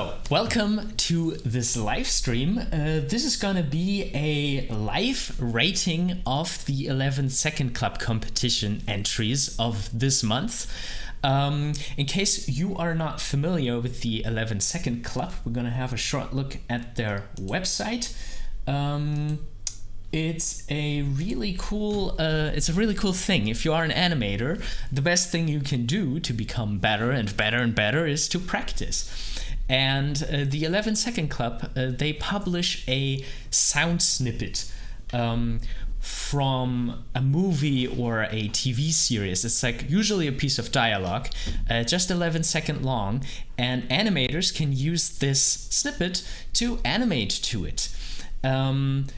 So, welcome to this live stream. This is gonna be a live rating of the 11 Second Club competition entries of this month. In case you are not familiar with the 11 Second Club, we're gonna have a short look at their website. It's a really cool thing. If you are an animator, the best thing you can do to become better and better and better is to practice. And the 11 Second Club, they publish a sound snippet from a movie or a TV series. It's like usually a piece of dialogue, just 11 seconds long, and animators can use this snippet to animate to it. And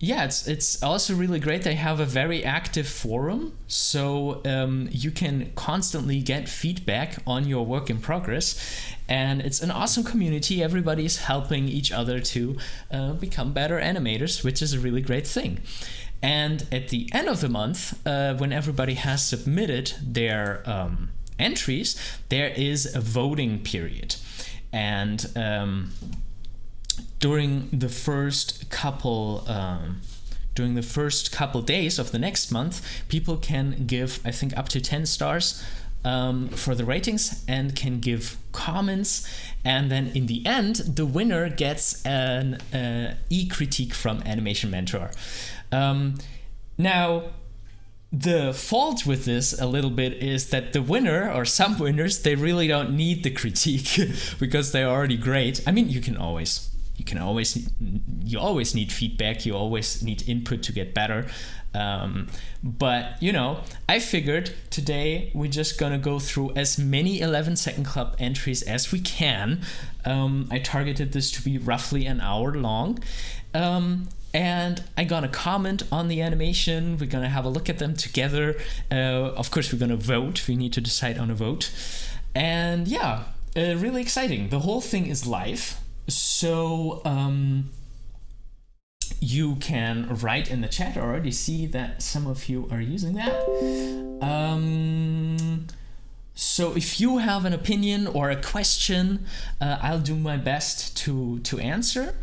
yeah, it's also really great. They have a very active forum, so you can constantly get feedback on your work in progress, and it's an awesome community. Everybody's helping each other to become better animators, which is a really great thing. And at the end of the month, when everybody has submitted their entries, there is a voting period, and during the first couple days of the next month, people can give, I think, up to 10 stars for the ratings and can give comments. And then in the end, the winner gets an e-critique from Animation Mentor. Now, the fault with this a little bit is that the winner, or some winners, they really don't need the critique because they're already great. I mean, you always need feedback, you always need input to get better, but you know, I figured today we're just gonna go through as many 11 Second Club entries as we can. I targeted this to be roughly an hour long, and I'm gonna comment on the animation. We're gonna have a look at them together. Of course, we're gonna vote. We need to decide on a vote, and yeah, really exciting. The whole thing is live. So you can write in the chat. I already see that some of you are using that. So if you have an opinion or a question, I'll do my best to answer.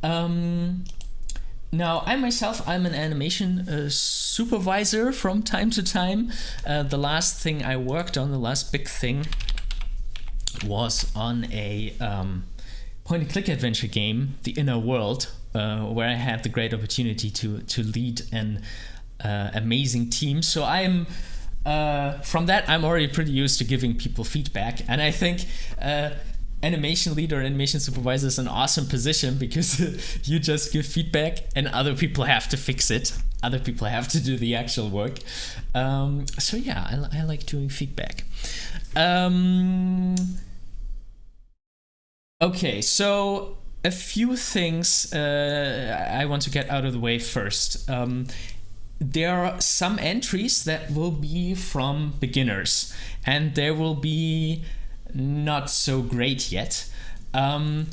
Now, I'm an animation supervisor from time to time. The last thing I worked on, the last big thing, was on a point-and-click adventure game, The Inner World, where I had the great opportunity to lead an amazing team. So I'm from that, I'm already pretty used to giving people feedback, and I think animation leader, animation supervisor is an awesome position because you just give feedback and other people have to fix it. Other people have to do the actual work. So yeah, I like doing feedback. Okay, so a few things I want to get out of the way first. There are some entries that will be from beginners, and there will be not so great yet. I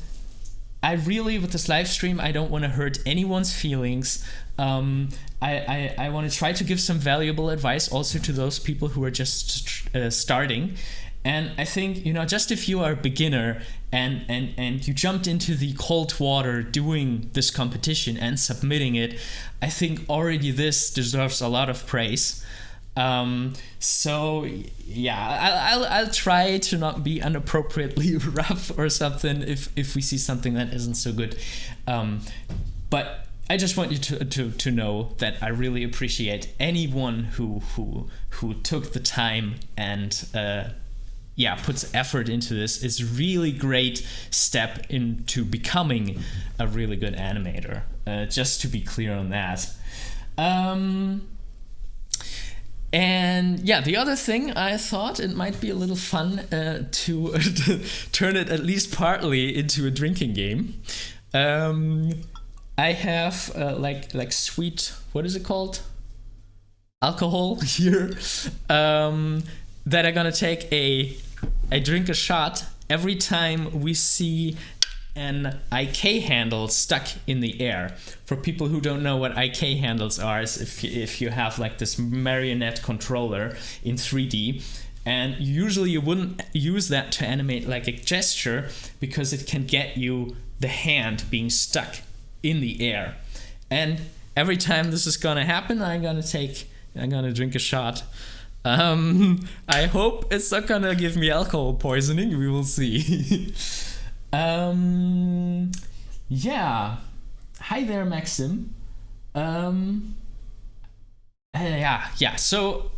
really, with this live stream, I don't want to hurt anyone's feelings. I want to try to give some valuable advice also to those people who are just starting. And I think, you know, just if you are a beginner and you jumped into the cold water doing this competition and submitting it, I think already this deserves a lot of praise. So yeah, I'll try to not be inappropriately rough or something if we see something that isn't so good. But I just want you to know that I really appreciate anyone who took the time and puts effort into this. It's a really great step into becoming a really good animator, just to be clear on that. And yeah, the other thing, I thought it might be a little fun to turn it at least partly into a drinking game. I have like sweet, what is it called? Alcohol here. That I'm gonna take I drink a shot every time we see an IK handle stuck in the air. For people who don't know what IK handles are, is if you have like this marionette controller in 3D, And usually you wouldn't use that to animate like a gesture because it can get you the hand being stuck in the air. And every time this is gonna happen, I'm gonna drink a shot. I hope it's not gonna give me alcohol poisoning. We will see. Yeah. Hi there, Maxim. Yeah. So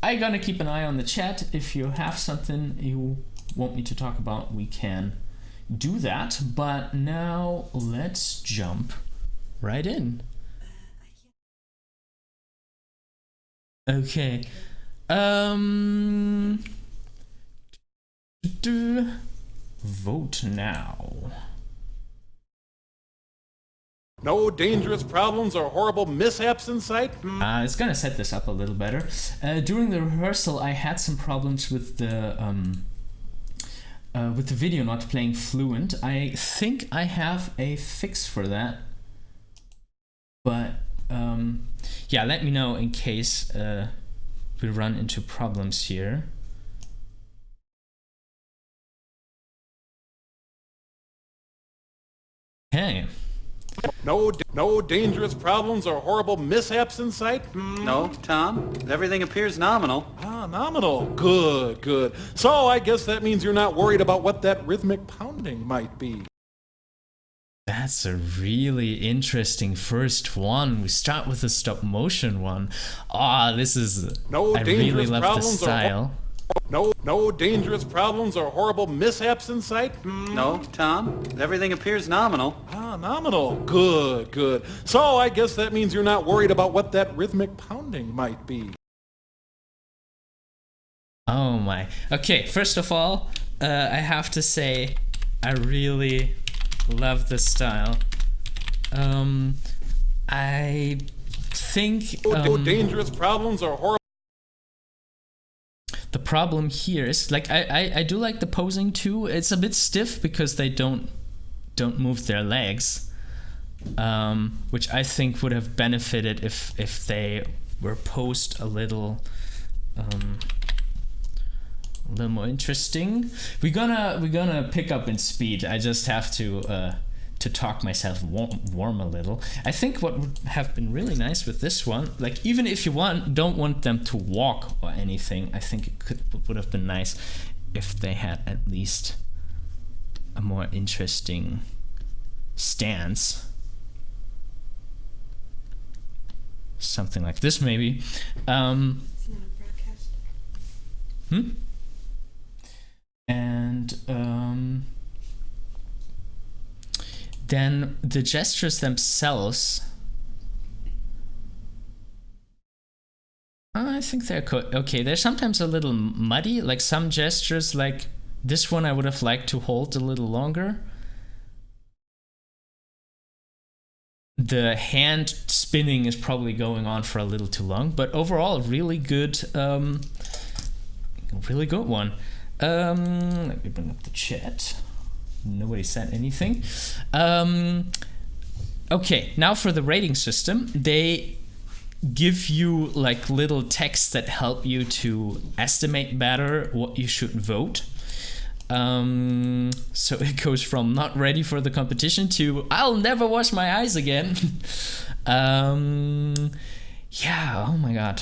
I'm gonna keep an eye on the chat. If you have something you want me to talk about, we can do that. But now let's jump right in. Okay. Vote now. No dangerous problems or horrible mishaps in sight? It's gonna set this up a little better. During the rehearsal, I had some problems with the video not playing fluent. I think I have a fix for that, but yeah, let me know in case we run into problems here. Okay. No dangerous problems or horrible mishaps in sight? No, Tom. Everything appears nominal. Ah, nominal. Good. So I guess that means you're not worried about what that rhythmic pounding might be. That's a really interesting first one. We start with the stop motion one. I really love the style. No dangerous problems or horrible mishaps in sight? No, Tom. Everything appears nominal. Ah, nominal. Good. So I guess that means you're not worried about what that rhythmic pounding might be. Oh my. Okay, first of all, I have to say I really love this style. I think No dangerous problems or horrible. The problem here is like I do like the posing too. It's a bit stiff because they don't move their legs, which I think would have benefited if they were posed a little more interesting. We're gonna pick up in speed. I just have to talk myself warm a little. I think what would have been really nice with this one, like even if you don't want them to walk or anything, I think it would have been nice if they had at least a more interesting stance. Something like this maybe. It's not a broadcast. And then the gestures themselves, I think they're okay. They're sometimes a little muddy, like some gestures like this one I would have liked to hold a little longer. The hand spinning is probably going on for a little too long, but overall really good one. Let me bring up the chat. Nobody said anything. Okay, now for the rating system. They give you like little texts that help you to estimate better what you should vote. So it goes from not ready for the competition to I'll never wash my eyes again. Yeah, oh my god.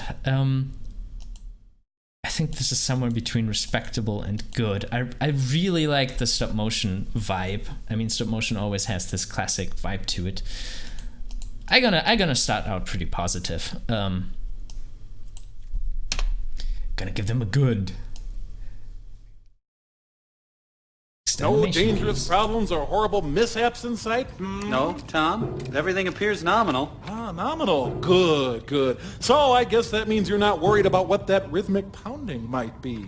I think this is somewhere between respectable and good. I really like the stop motion vibe. I mean, stop motion always has this classic vibe to it. I'm gonna start out pretty positive. Gonna give them a good. No dangerous problems or horrible mishaps in sight? No, Tom. Everything appears nominal. Ah, nominal. Good. So I guess that means you're not worried about what that rhythmic pounding might be.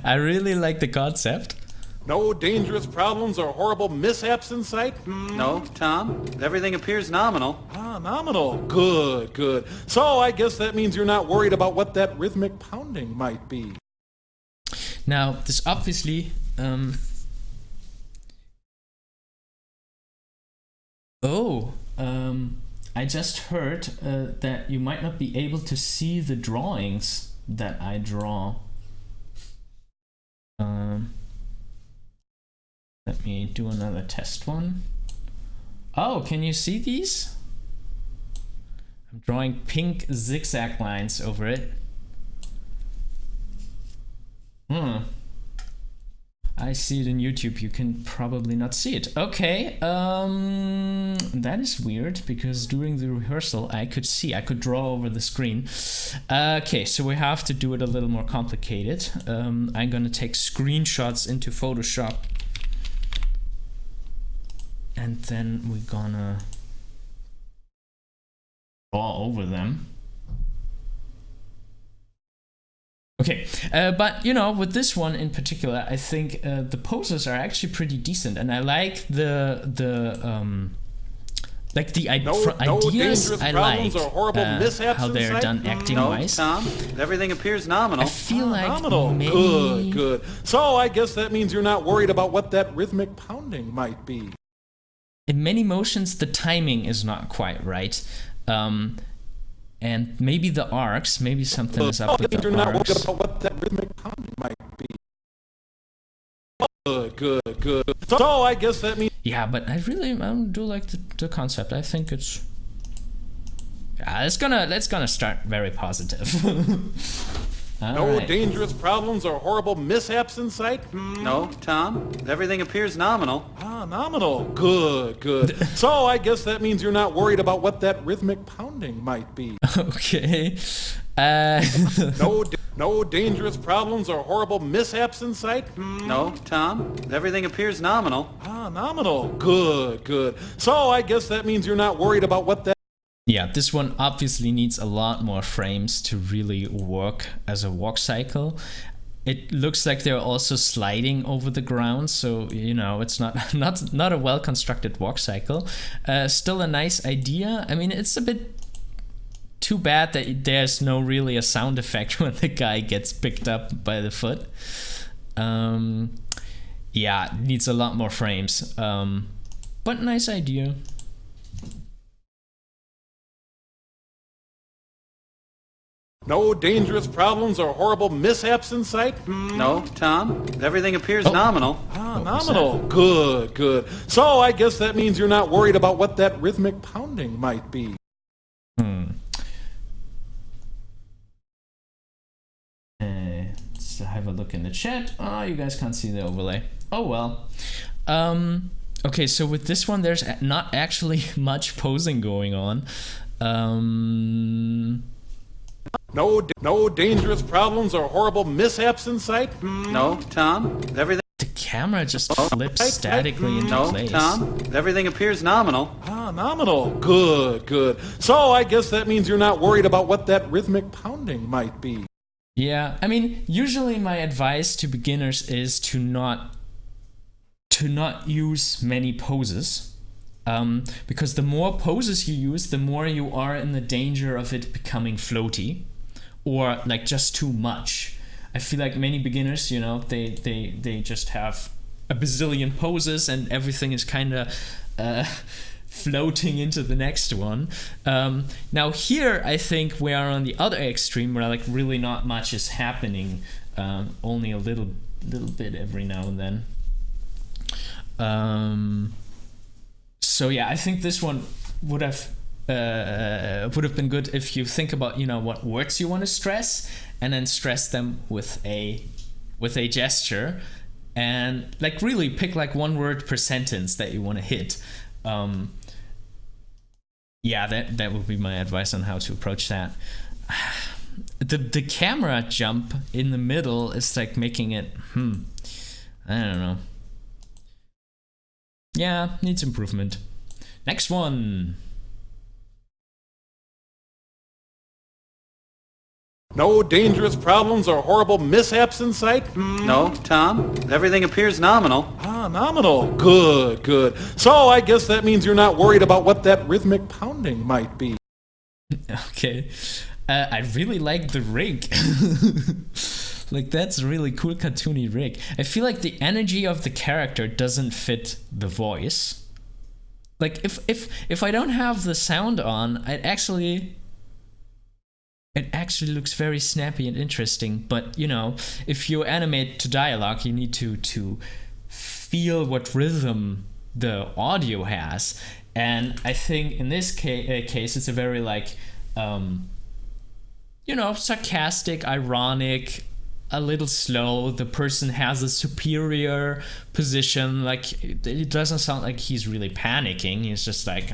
I really like the concept. No dangerous problems or horrible mishaps in sight? No, Tom. Everything appears nominal. Ah, nominal. Good. So I guess that means you're not worried about what that rhythmic pounding might be. Now, this obviously I just heard that you might not be able to see the drawings that I draw. Let me do another test one. Oh, can you see these? I'm drawing pink zigzag lines over it. I see it in YouTube, you can probably not see it. Okay, that is weird, because during the rehearsal I could draw over the screen. Okay, so we have to do it a little more complicated. I'm gonna take screenshots into Photoshop. And then we're gonna draw over them. Okay, but you know, with this one in particular, I think the poses are actually pretty decent, and I like the ideas. I like how they're done acting wise. No, Tom, everything appears nominal. I feel like Nominal. maybe... Good. So I guess that means you're not worried about what that rhythmic pounding might be. in many motions the timing is not quite right. And maybe the arcs, maybe something is up with You're the not worried arcs. about what that rhythmic pounding might be. Good. So I guess that means... Yeah, but I do like the concept. I think it's... Yeah, let's gonna start very positive. No Alright. dangerous problems or horrible mishaps in sight? No, Tom, everything appears nominal. Nominal. Good. So I guess that means you're not worried about what that rhythmic pounding might be. Okay. No dangerous problems or horrible mishaps in sight? No, Tom, everything appears nominal. Nominal. Good. So I guess that means you're not worried about what that... Yeah, this one obviously needs a lot more frames to really work as a walk cycle. It looks like they're also sliding over the ground, so you know it's not a well constructed walk cycle. Still a nice idea. I mean, it's a bit too bad that there's no really a sound effect when the guy gets picked up by the foot. Yeah, it needs a lot more frames. But nice idea. No dangerous problems or horrible mishaps in sight? No, Tom, everything appears nominal. Nominal. Good. So I guess that means you're not worried about what that rhythmic pounding might be. Let's have a look in the chat. Oh, you guys can't see the overlay. Oh well. Okay, so with this one, there's not actually much posing going on. No dangerous problems or horrible mishaps in sight? No, Tom, everything... The camera just flips statically into No, place. Tom, everything appears nominal. Nominal. Good. So I guess that means you're not worried about what that rhythmic pounding might be. Yeah, I mean, usually my advice to beginners is to not use many poses. Because the more poses you use, the more you are in the danger of it becoming floaty or like just too much. I feel like many beginners, you know, they just have a bazillion poses and everything is kind of floating into the next one. Now here, I think we are on the other extreme where like really not much is happening, only a little bit every now and then. So yeah, I think this one would have been good if you think about, you know, what words you want to stress and then stress them with a gesture and like really pick like one word per sentence that you want to hit. Yeah, that would be my advice on how to approach that. The camera jump in the middle is like making it I don't know. Yeah, needs improvement. Next one. No dangerous problems or horrible mishaps in sight? No, Tom, everything appears nominal. Nominal. Good. So I guess that means you're not worried about what that rhythmic pounding might be. Okay. I really like the rig. Like, that's a really cool cartoony rig. I feel like the energy of the character doesn't fit the voice. Like, if I don't have the sound on, I'd actually it actually looks very snappy and interesting. But you know, if you animate to dialogue, you need to feel what rhythm the audio has. And I think in this case, it's a very like, you know, sarcastic, ironic, a little slow. The person has a superior position. Like it doesn't sound like he's really panicking. He's just like,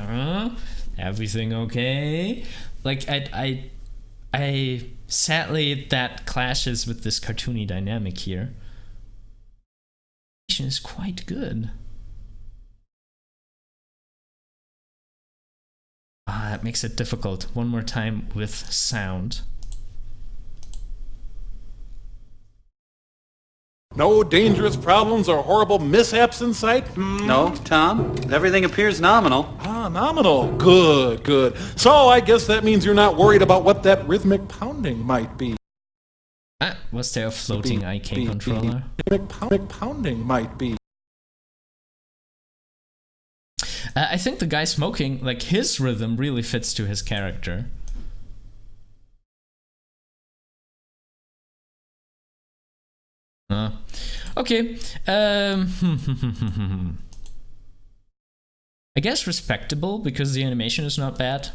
everything okay? Like I sadly that clashes with this cartoony dynamic here. Is quite good. That makes it difficult. One more time with sound. No dangerous problems or horrible mishaps in sight? No, Tom. Everything appears nominal. Ah, nominal. Good, good. So I guess that means you're not worried about what that rhythmic pounding might be. Was there a floating IK controller? Rhythmic pounding might be. I think the guy smoking, like his rhythm really fits to his character. Okay. I guess respectable because the animation is not bad.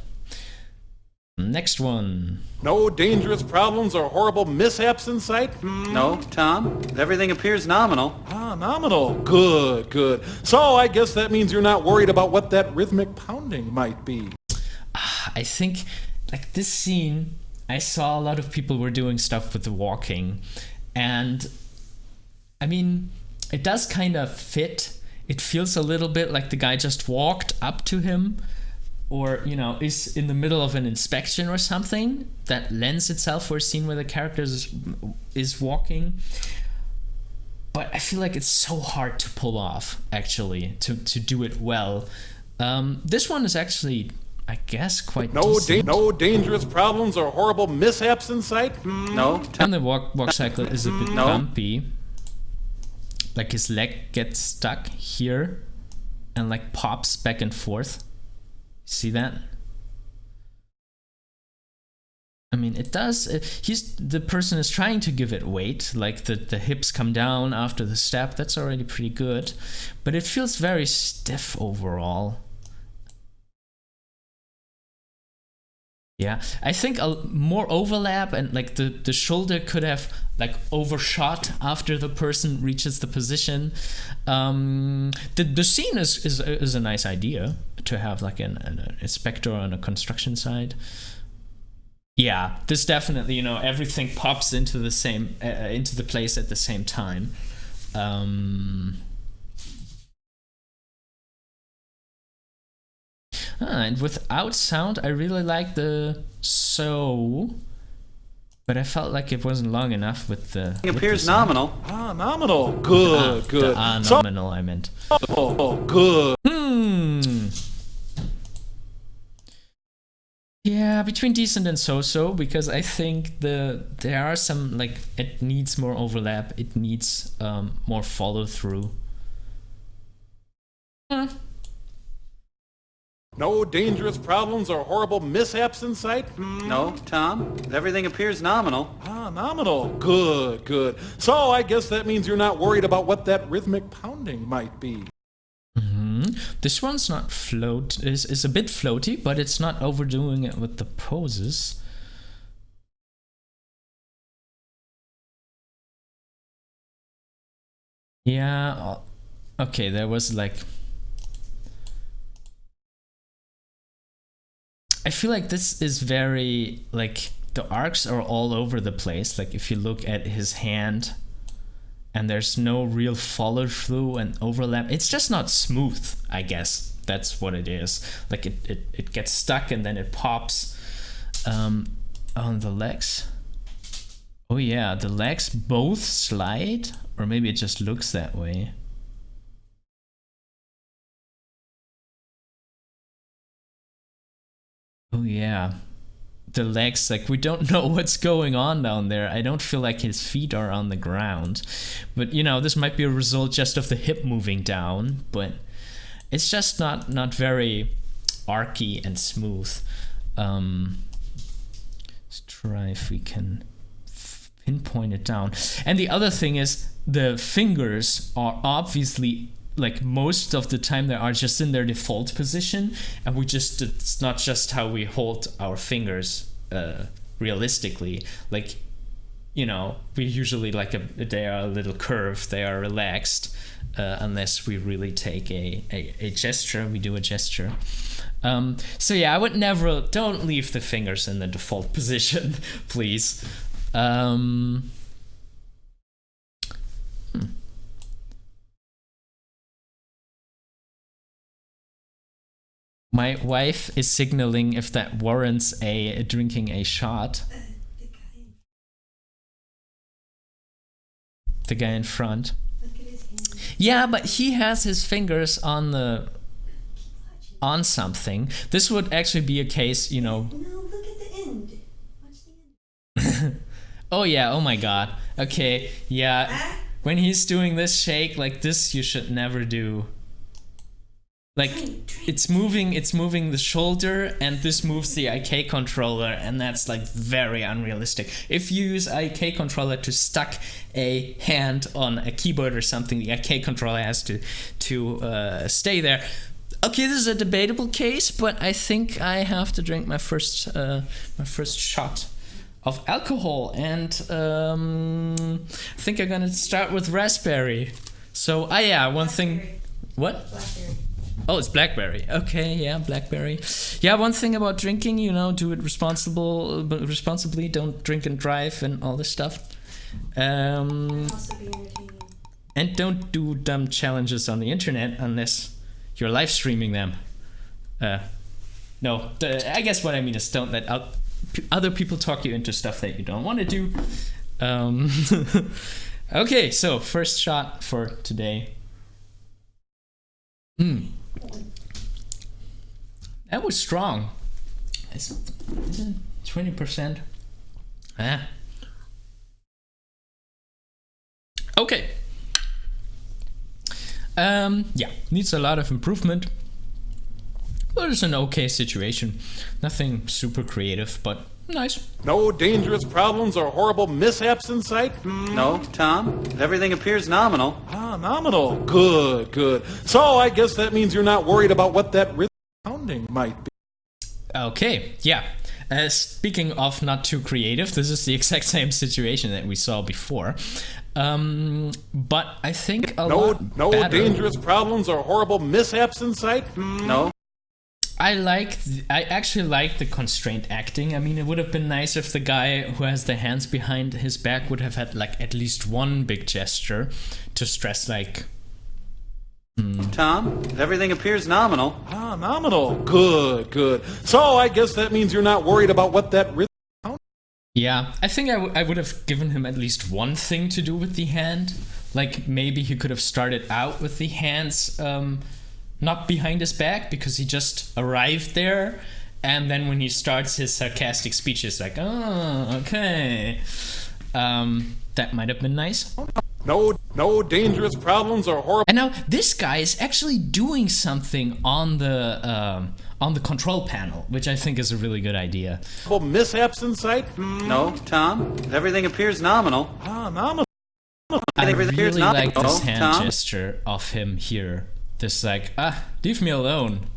Next one. No dangerous problems or horrible mishaps in sight? No, Tom. Everything appears nominal. Ah, nominal. Good, good. So I guess that means you're not worried about what that rhythmic pounding might be. I think, like this scene, I saw a lot of people were doing stuff with the walking. And, I mean, it does kind of fit. It feels a little bit like the guy just walked up to him. Or, you know, is in the middle of an inspection or something that lends itself for a scene where the character is walking. But I feel like it's so hard to pull off, actually, to do it well. This one is actually, I guess, quite decent. No dangerous problems or horrible mishaps in sight? No. And the walk cycle is a bit bumpy. Like his leg gets stuck here and like pops back and forth. See that? I mean, it does. The person is trying to give it weight, like the hips come down after the step. That's already pretty good, but it feels very stiff overall. Yeah, I think more overlap and like the shoulder could have like overshot after the person reaches the position. The scene is a nice idea to have like an inspector on a construction site. Yeah, this definitely, you know, everything pops into the same into the place at the same time. And without sound, I really like the so, but I felt like it wasn't long enough with the. It appears nominal. Ah, nominal. Good, good. Nominal, I meant. Oh, good. Yeah, between decent and so-so, because I think there are some, like, it needs more overlap, it needs more follow-through. No dangerous problems or horrible mishaps in sight? No, Tom. Everything appears nominal. Ah, nominal. Good, good. So I guess that means you're not worried about what that rhythmic pounding might be. This one's not is a bit floaty, but it's not overdoing it with the poses. Yeah, okay, there was like... I feel like this is very, like, the arcs are all over the place. Like, if you look at his hand, and there's no real follow-through and overlap. It's just not smooth, I guess. That's what it is. Like, it gets stuck and then it pops on the legs. Oh yeah, the legs both slide, or maybe it just looks that way. Oh yeah, the legs, like, we don't know what's going on down there. I don't feel like his feet are on the ground, but you know, this might be a result just of the hip moving down, but it's just not very archy and smooth. Let's try if we can pinpoint it down. And the other thing is the fingers are obviously, like, most of the time they are just in their default position, and it's not just how we hold our fingers realistically. Like, you know, we usually they are a little curved, they are relaxed, unless we really take a gesture, we do a gesture. So yeah, I would never, don't leave the fingers in the default position, please. My wife is signaling if that warrants drinking a shot. The guy in front. Look at his hand. Yeah, but he has his fingers on something. This would actually be a case, you know. No, look at the end. Watch the end. Oh yeah, oh my god. Okay, yeah. When he's doing this shake like this, you should never do. Like, it's moving the shoulder, and this moves the IK controller, and that's like very unrealistic. If you use IK controller to stuck a hand on a keyboard or something, the IK controller has to stay there. Okay, this is a debatable case, but I think I have to drink my first shot of alcohol, and I think I'm gonna start with raspberry. So, yeah, one thing. What? Blackberry. Oh, it's blackberry. Okay, yeah, blackberry. Yeah, one thing about drinking, you know, do it responsibly. Don't drink and drive and all this stuff. Also be entertaining. And don't do dumb challenges on the internet unless you're live streaming them. No, I guess what I mean is don't let other people talk you into stuff that you don't want to do. Okay, so first shot for today. That was strong. It's 20%. Okay. Yeah, needs a lot of improvement. But it's an okay situation. Nothing super creative, but nice. No dangerous problems or horrible mishaps in sight? No, Tom. Everything appears nominal. Ah, nominal. Good, good. So I guess that means you're not worried about what that rhythmic pounding might be. Okay, yeah. Speaking of not too creative, this is the exact same situation that we saw before. But I think a lot No better. dangerous problems or horrible mishaps in sight? No. I actually like the constraint acting. I mean, it would have been nice if the guy who has the hands behind his back would have had like at least one big gesture to stress like. Tom, everything appears nominal. Ah, nominal. Good, good. So I guess that means you're not worried about what that rhythmic pounding. Yeah, I think I would have given him at least one thing to do with the hand. Like maybe he could have started out with the hands not behind his back because he just arrived there, and then when he starts his sarcastic speech, it's like, oh, okay. That might have been nice. No dangerous problems or horrible. And now this guy is actually doing something on the control panel, which I think is a really good idea. Mishaps in sight? No, Tom. Everything appears nominal. Ah, nominal. I Everything appears really like nominal, this hand Tom. gesture of him here. This like, leave me alone.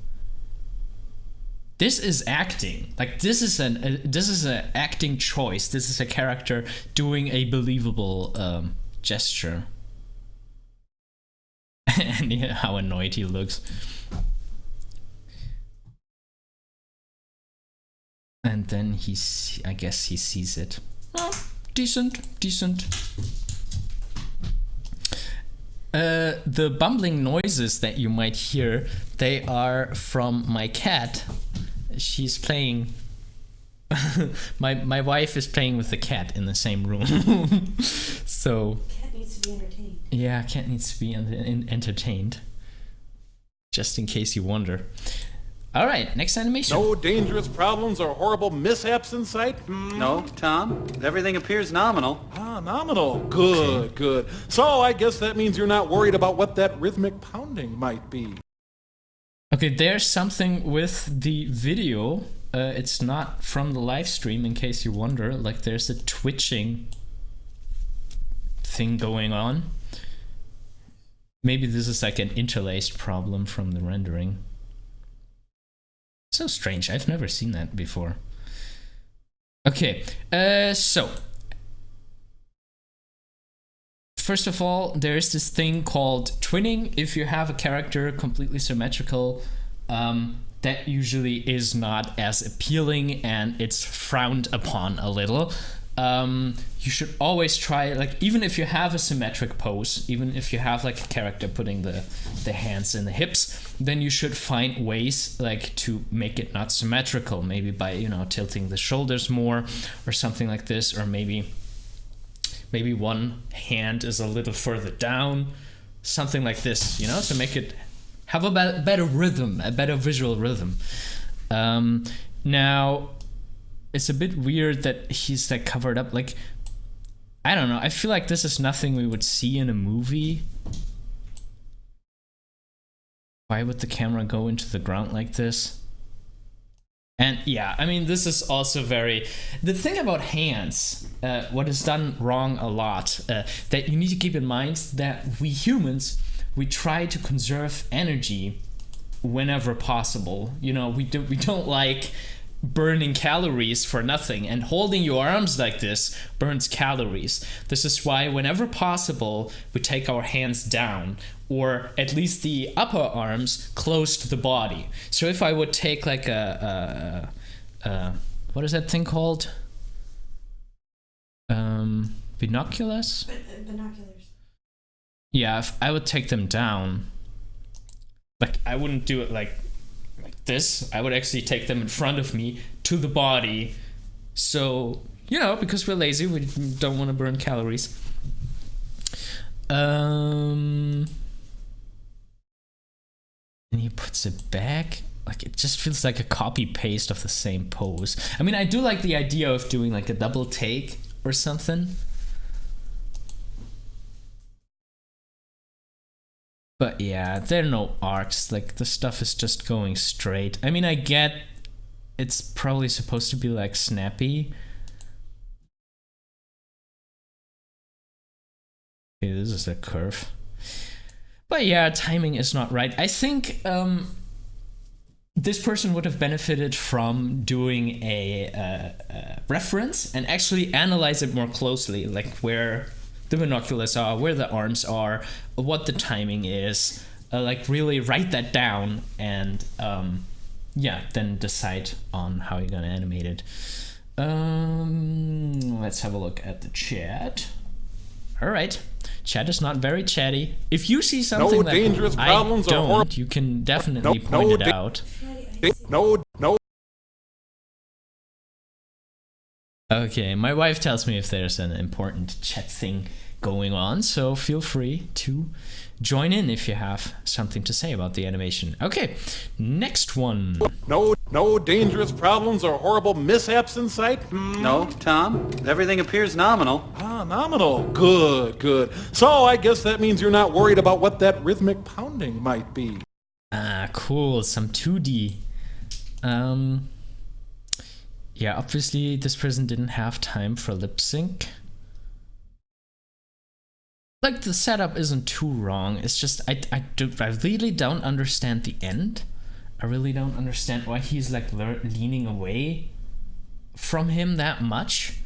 This is acting. Like this is an acting choice. This is a character doing a believable gesture. And yeah, how annoyed he looks. And then I guess he sees it. Oh, decent. The bumbling noises that you might hear, they are from my cat. She's playing. my wife is playing with the cat in the same room. So. Cat needs to be entertained. Yeah, cat needs to be entertained. Just in case you wonder. All right, next animation. No dangerous problems or horrible mishaps in sight? No, Tom. Everything appears nominal. Ah, nominal. Good, good. So I guess that means you're not worried about what that rhythmic pounding might be. Okay, there's something with the video it's not from the live stream, in case you wonder. Like, there's a twitching thing going on. Maybe this is like an interlaced problem from the rendering. So strange, I've never seen that before. Okay, so first of all, there's this thing called twinning. If you have a character completely symmetrical, that usually is not as appealing and it's frowned upon a little. You should always try, like, even if you have a symmetric pose, even if you have like a character putting the hands in the hips, then you should find ways like to make it not symmetrical, maybe by, you know, tilting the shoulders more or something like this, or maybe one hand is a little further down, something like this, you know, to make it have a better rhythm, a better visual rhythm. Now, it's a bit weird that he's like covered up. Like, I don't know. I feel like this is nothing we would see in a movie. Why would the camera go into the ground like this? And yeah, I mean, this is also very... The thing about hands, what is done wrong a lot, that you need to keep in mind that we humans, we try to conserve energy whenever possible. You know, we don't like burning calories for nothing, and holding your arms like this burns calories. This is why whenever possible we take our hands down, or at least the upper arms close to the body. So if I would take like a what is that thing called? Binoculars? Binoculars. Yeah, if I would take them down, like, I wouldn't do it like this. I would actually take them in front of me to the body. So, you know, because we're lazy, we don't want to burn calories. And he puts it back. Like, it just feels like a copy paste of the same pose. I mean, I do like the idea of doing like a double take or something. But yeah, there are no arcs, like the stuff is just going straight. I mean, I get it's probably supposed to be like snappy. Okay, this is a curve. But yeah, timing is not right. I think this person would have benefited from doing a reference and actually analyze it more closely, like where the binoculars are, where the arms are, what the timing is, like really write that down and yeah, then decide on how you're gonna animate it. Let's have a look at the chat. All right, chat is not very chatty. If you see something No that dangerous I problems or don't, horrible- you can definitely No, point no it da- out. No. Okay, my wife tells me if there's an important chat thing going on, so feel free to join in if you have something to say about the animation. Okay, next one. No dangerous problems or horrible mishaps in sight? No, Tom. Everything appears nominal. Ah, nominal. Good. So I guess that means you're not worried about what that rhythmic pounding might be. Ah, cool, some 2D. Yeah, obviously this person didn't have time for lip sync. Like, the setup isn't too wrong. It's just I really don't understand the end. I really don't understand why he's like leaning away from him that much.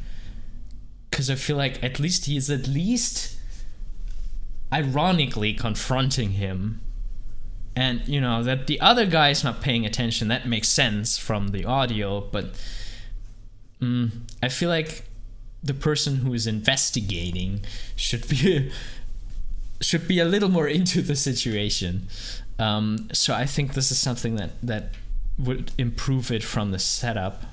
Because I feel like at least he's ironically confronting him. And, you know, that the other guy's not paying attention, that makes sense from the audio, but I feel like the person who is investigating should be a little more into the situation. So I think this is something that would improve it from the setup.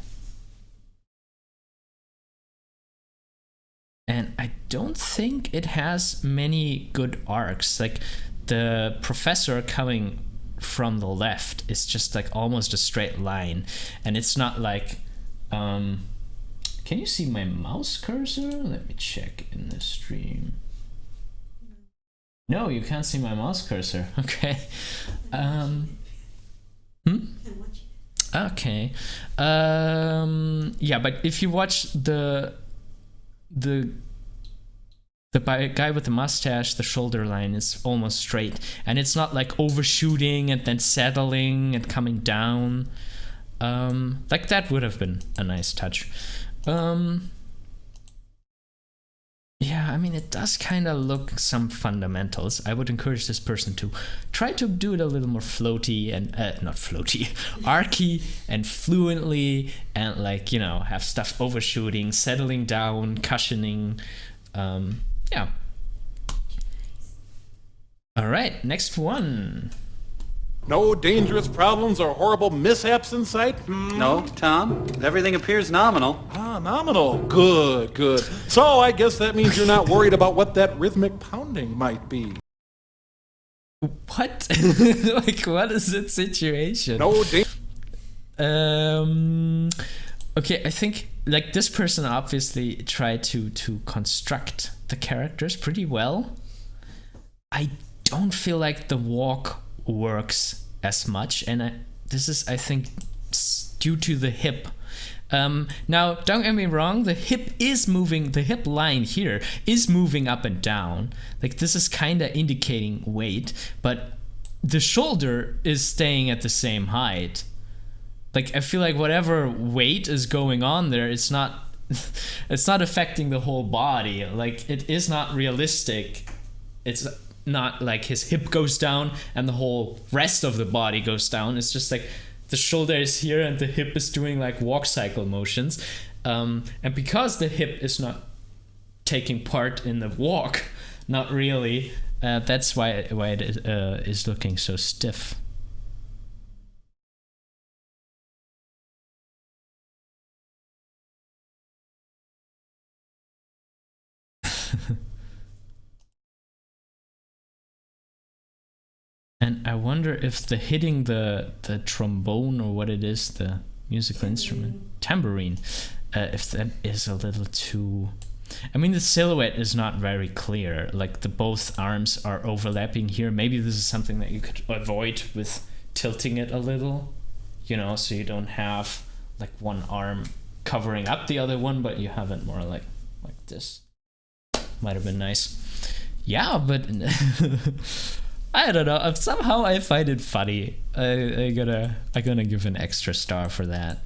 And I don't think it has many good arcs. Like, the professor coming from the left is just like almost a straight line, and it's not like can you see my mouse cursor? Let me check in the stream. No, you can't see my mouse cursor. Okay. Okay. Yeah, but if you watch the guy with the mustache, the shoulder line is almost straight, and it's not like overshooting and then settling and coming down. Like that would have been a nice touch. Yeah, I mean, it does kind of look some fundamentals. I would encourage this person to try to do it a little more floaty and not floaty, archy and fluently, and like, you know, have stuff overshooting, settling down, cushioning. Yeah. All right, next one. No dangerous problems or horrible mishaps in sight? No, Tom. Everything appears nominal. Ah, nominal. Good, good. So I guess that means you're not worried about what that rhythmic pounding might be. What? Like, what is that situation? No danger. Okay, I think like this person obviously tried to construct the characters pretty well. I don't feel like the walk works as much, and this is, I think, due to the hip. Now, don't get me wrong, the hip is moving, the hip line here is moving up and down. Like, this is kind of indicating weight, but the shoulder is staying at the same height. Like, I feel like whatever weight is going on there, it's not affecting the whole body. Like, it is not realistic. It's not like his hip goes down and the whole rest of the body goes down. It's just like the shoulder is here and the hip is doing like walk cycle motions. And because the hip is not taking part in the walk, not really, that's why it is looking so stiff. And I wonder if the hitting the trombone, or what it is, the musical instrument, tambourine, if that is a little too... I mean, the silhouette is not very clear. Like, the both arms are overlapping here. Maybe this is something that you could avoid with tilting it a little, you know, so you don't have like one arm covering up the other one, but you have it more like this. Might have been nice. Yeah, but I don't know. Somehow I find it funny. I'm gonna give an extra star for that.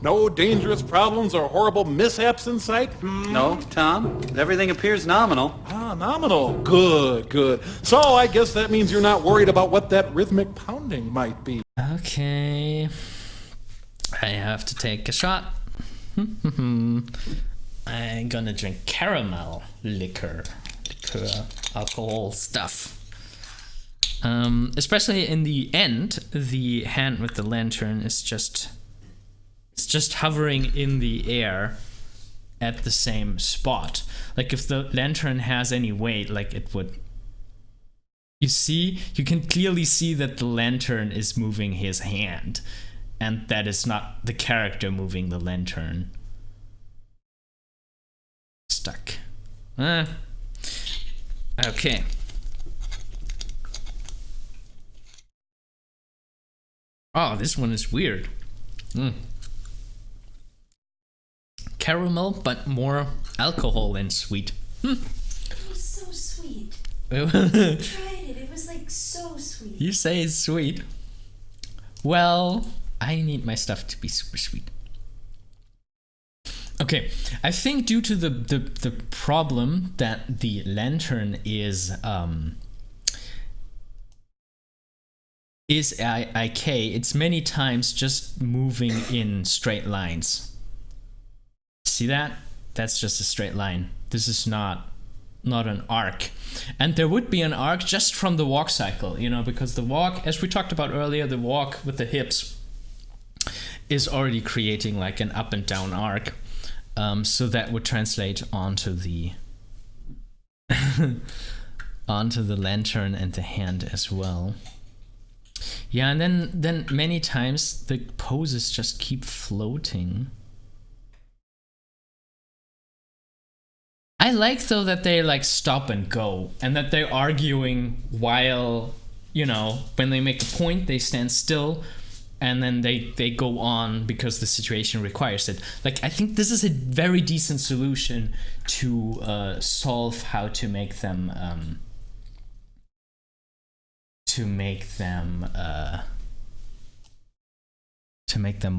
No dangerous problems or horrible mishaps in sight? No, Tom. Everything appears nominal. Ah, nominal. Good, good. So I guess that means you're not worried about what that rhythmic pounding might be. Okay. I have to take a shot. I'm gonna drink caramel liquor, alcohol stuff. Especially in the end, the hand with the lantern is just hovering in the air at the same spot. Like, if the lantern has any weight, like, it would... You can clearly see that the lantern is moving his hand, and that is not the character moving the lantern. Stuck. Okay. Oh, this one is weird. Caramel, but more alcohol than sweet. It was so sweet. I tried it. It was like so sweet. You say it's sweet. Well, I need my stuff to be super sweet. Okay, I think due to the problem that the lantern is IK, it's many times just moving in straight lines. See that? That's just a straight line. This is not an arc. And there would be an arc just from the walk cycle, you know, because the walk, as we talked about earlier, the walk with the hips is already creating like an up and down arc. So that would translate onto the onto the lantern and the hand as well. Yeah, and then many times the poses just keep floating. I like, though, that they like stop and go, and that they're arguing while, you know, when they make a point, they stand still, and then they go on because the situation requires it. Like, I think this is a very decent solution to solve how to make them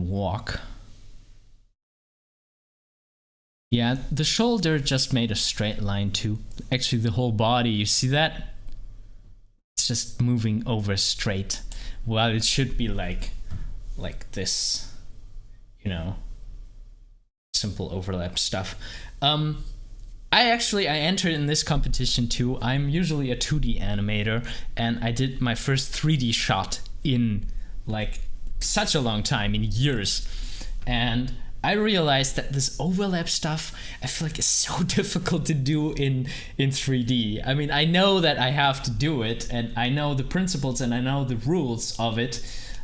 walk. Yeah, the shoulder just made a straight line too. Actually, the whole body, you see that? It's just moving over straight. Well, it should be like this, you know, simple overlap stuff. I entered in this competition too. I'm usually a 2D animator, and I did my first 3D shot in like such a long time, in years. And I realized that this overlap stuff, I feel like, is so difficult to do in 3D. I mean, I know that I have to do it, and I know the principles and I know the rules of it,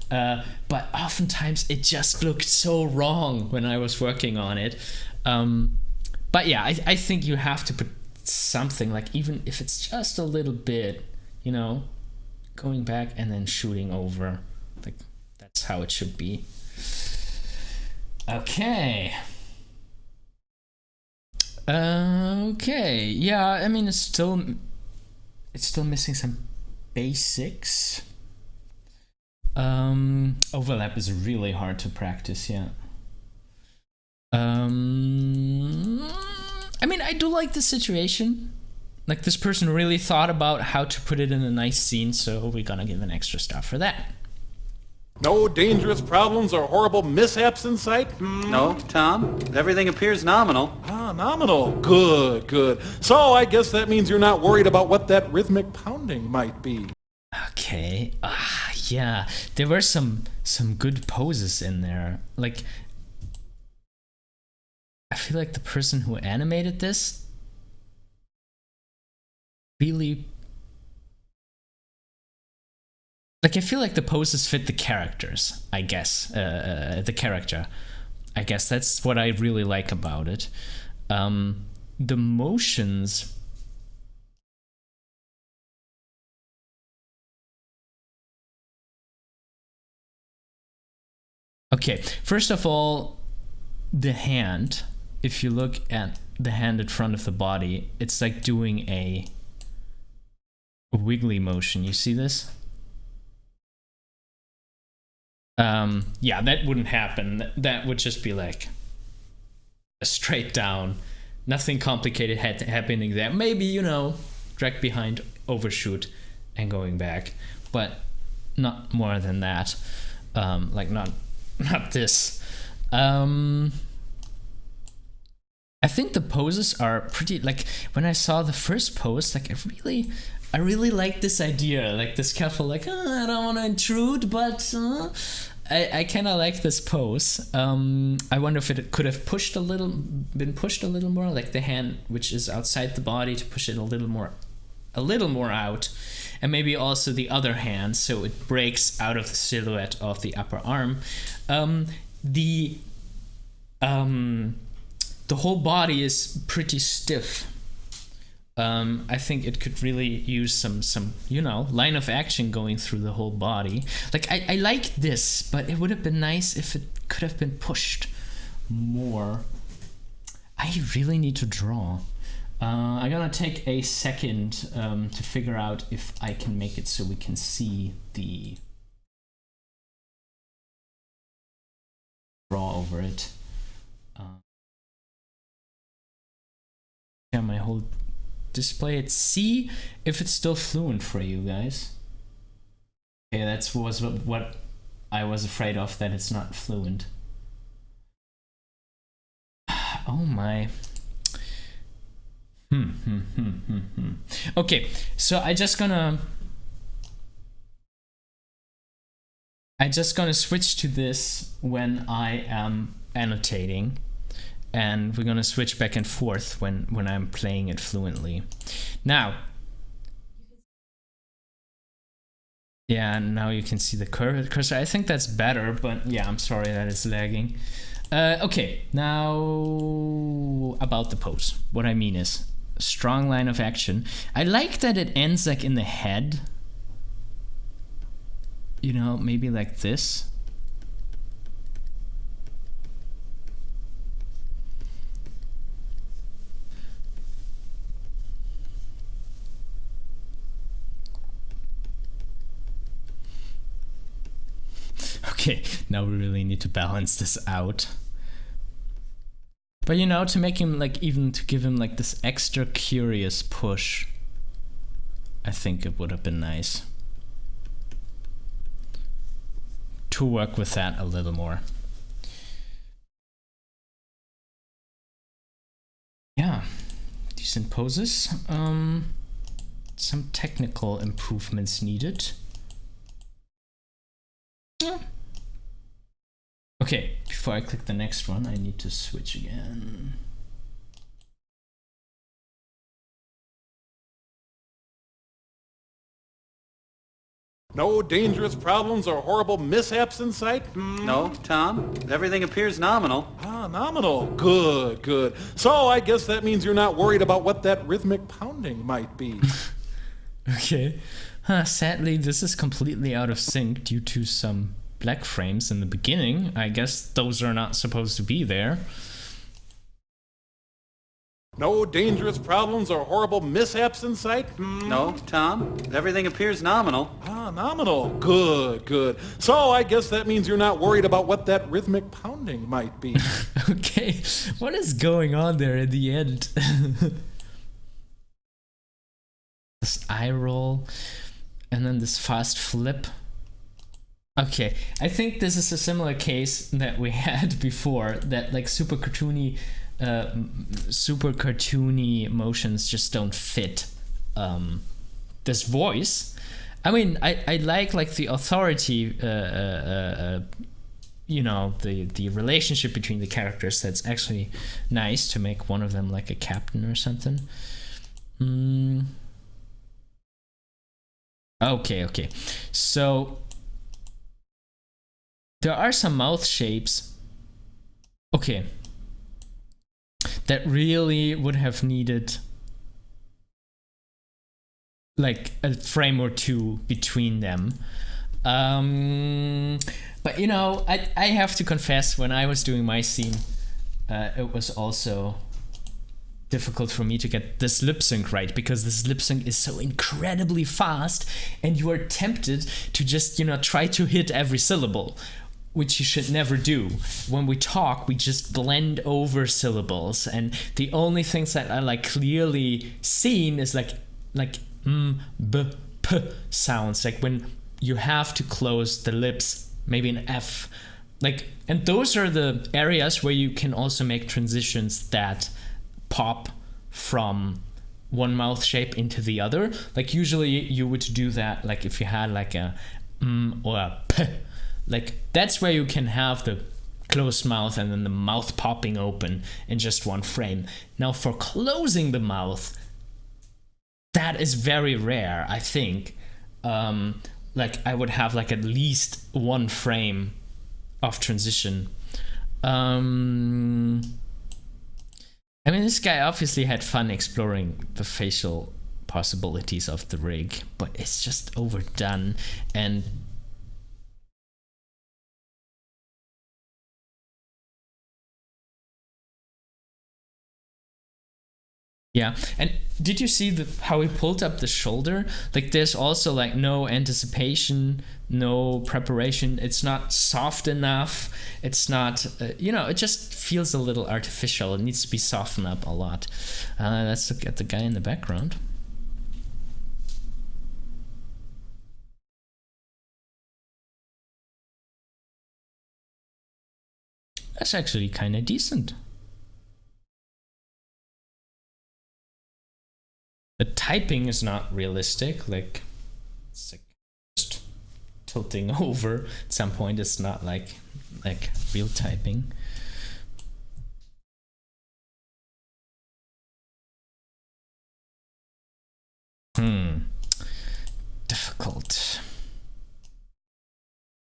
but oftentimes it just looked so wrong when I was working on it. But yeah, I think you have to put something, like, even if it's just a little bit, you know, going back and then shooting over. Like, that's how it should be. Okay. Yeah, I mean, it's still missing some basics. Overlap is really hard to practice, yeah. I mean, I do like the situation. Like, this person really thought about how to put it in a nice scene, so we're gonna give an extra star for that. No dangerous problems or horrible mishaps in sight? No, Tom. Everything appears nominal. Ah, nominal. Good, good. So I guess that means you're not worried about what that rhythmic pounding might be. Okay. Yeah. There were some good poses in there. Like, I feel like the person who animated this really... Like, I feel like the poses fit the characters, I guess. The character. I guess that's what I really like about it. The motions... Okay, first of all, the hand. If you look at the hand in front of the body, it's like doing a wiggly motion. You see this? Yeah, that wouldn't happen. That would just be like a straight down, nothing complicated happening there. Maybe, you know, drag behind, overshoot, and going back, but not more than that. Like, not this. I think the poses are pretty, like, when I saw the first pose, like, I really like this idea, like this careful, like, I don't want to intrude, but I kind of like this pose. I wonder if it could have been pushed a little more, like the hand, which is outside the body, to push it a little more out, and maybe also the other hand, so it breaks out of the silhouette of the upper arm. The whole body is pretty stiff. I think it could really use some you know, line of action going through the whole body. Like, I like this, but it would have been nice if it could have been pushed more. I really need to draw. I'm gonna take a second to figure out if I can make it so we can see the draw over it. Yeah, my whole display it. See if it's still fluent for you guys. Okay, that was what I was afraid of, that it's not fluent. Oh my. Okay, so I just gonna switch to this when I am annotating, and we're gonna switch back and forth when I'm playing it fluently. Now, yeah, now you can see the cursor. I think that's better, but yeah, I'm sorry that it's lagging. Okay, now about the pose. What I mean is, strong line of action. I like that it ends like in the head. You know, maybe like this. Okay, now we really need to balance this out. But you know, to make him like, even to give him like this extra curious push, I think it would have been nice to work with that a little more. Yeah, decent poses. Some technical improvements needed. Yeah. Okay, before I click the next one, I need to switch again. No dangerous problems or horrible mishaps in sight? No, Tom. Everything appears nominal. Ah, nominal. Good, good. So I guess that means you're not worried about what that rhythmic pounding might be. Okay. Sadly, this is completely out of sync due to some black frames in the beginning. I guess those are not supposed to be there. No dangerous problems or horrible mishaps in sight? No, Tom. Everything appears nominal. Ah, nominal. Good, good. So I guess that means you're not worried about what that rhythmic pounding might be. Okay, what is going on there at the end? This eye roll, and then this fast flip. Okay, I think this is a similar case that we had before, that like super cartoony motions just don't fit this voice. I mean, I like the authority, you know, the relationship between the characters. That's actually nice to make one of them like a captain or something. Okay. So there are some mouth shapes. Okay. That really would have needed like a frame or two between them. But you know, I have to confess, when I was doing my scene, it was also difficult for me to get this lip sync right, because this lip sync is so incredibly fast and you are tempted to just, you know, try to hit every syllable, which you should never do. When we talk, we just blend over syllables, and the only things that are like clearly seen is like b, p sounds, like when you have to close the lips, maybe an F, like, and those are the areas where you can also make transitions that pop from one mouth shape into the other. Like usually you would do that like if you had like a or a p, like that's where you can have the closed mouth and then the mouth popping open in just one frame. Now for closing the mouth, that is very rare, I think. Like I would have like at least one frame of transition. I mean, this guy obviously had fun exploring the facial possibilities of the rig, but it's just overdone. And yeah, and did you see how he pulled up the shoulder? Like there's also like no anticipation, no preparation. It's not soft enough. It's not, you know, it just feels a little artificial. It needs to be softened up a lot. Let's look at the guy in the background. That's actually kind of decent. The typing is not realistic, like it's like just tilting over at some point. It's not like real typing. Difficult.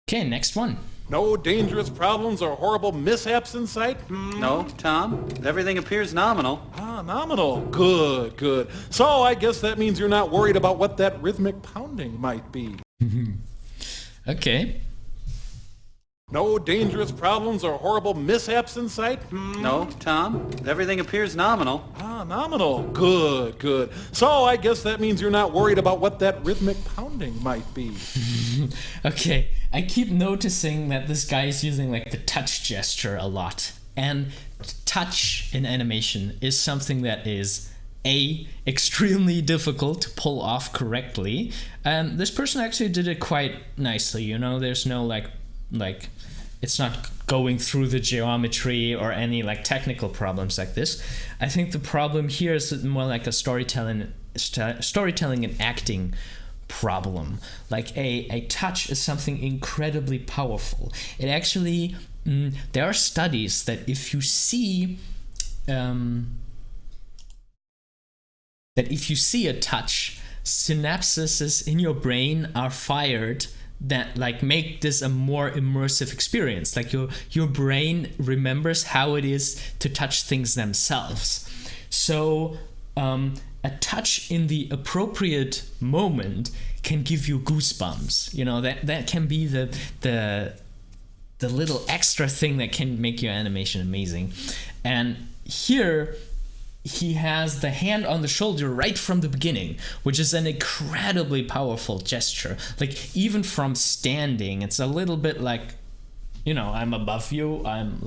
Okay, next one. No dangerous problems or horrible mishaps in sight? No, Tom. Everything appears nominal. Ah, nominal. Good, good. So I guess that means you're not worried about what that rhythmic pounding might be. Okay. No dangerous problems or horrible mishaps in sight? No, Tom. Everything appears nominal. Ah, nominal. Good, good. So I guess that means you're not worried about what that rhythmic pounding might be. Okay, I keep noticing that this guy is using like the touch gesture a lot. And touch in animation is something that is extremely difficult to pull off correctly. And this person actually did it quite nicely, you know, there's no like it's not going through the geometry or any like technical problems like this. I think the problem here is more like a storytelling and acting problem. Like a touch is something incredibly powerful. It actually there are studies that if you see a touch, synapses in your brain are fired that like make this a more immersive experience. Like your brain remembers how it is to touch things themselves. So a touch in the appropriate moment can give you goosebumps. You know, that can be the little extra thing that can make your animation amazing. And here he has the hand on the shoulder right from the beginning, which is an incredibly powerful gesture. Like even from standing, it's a little bit like, you know, I'm above you. I'm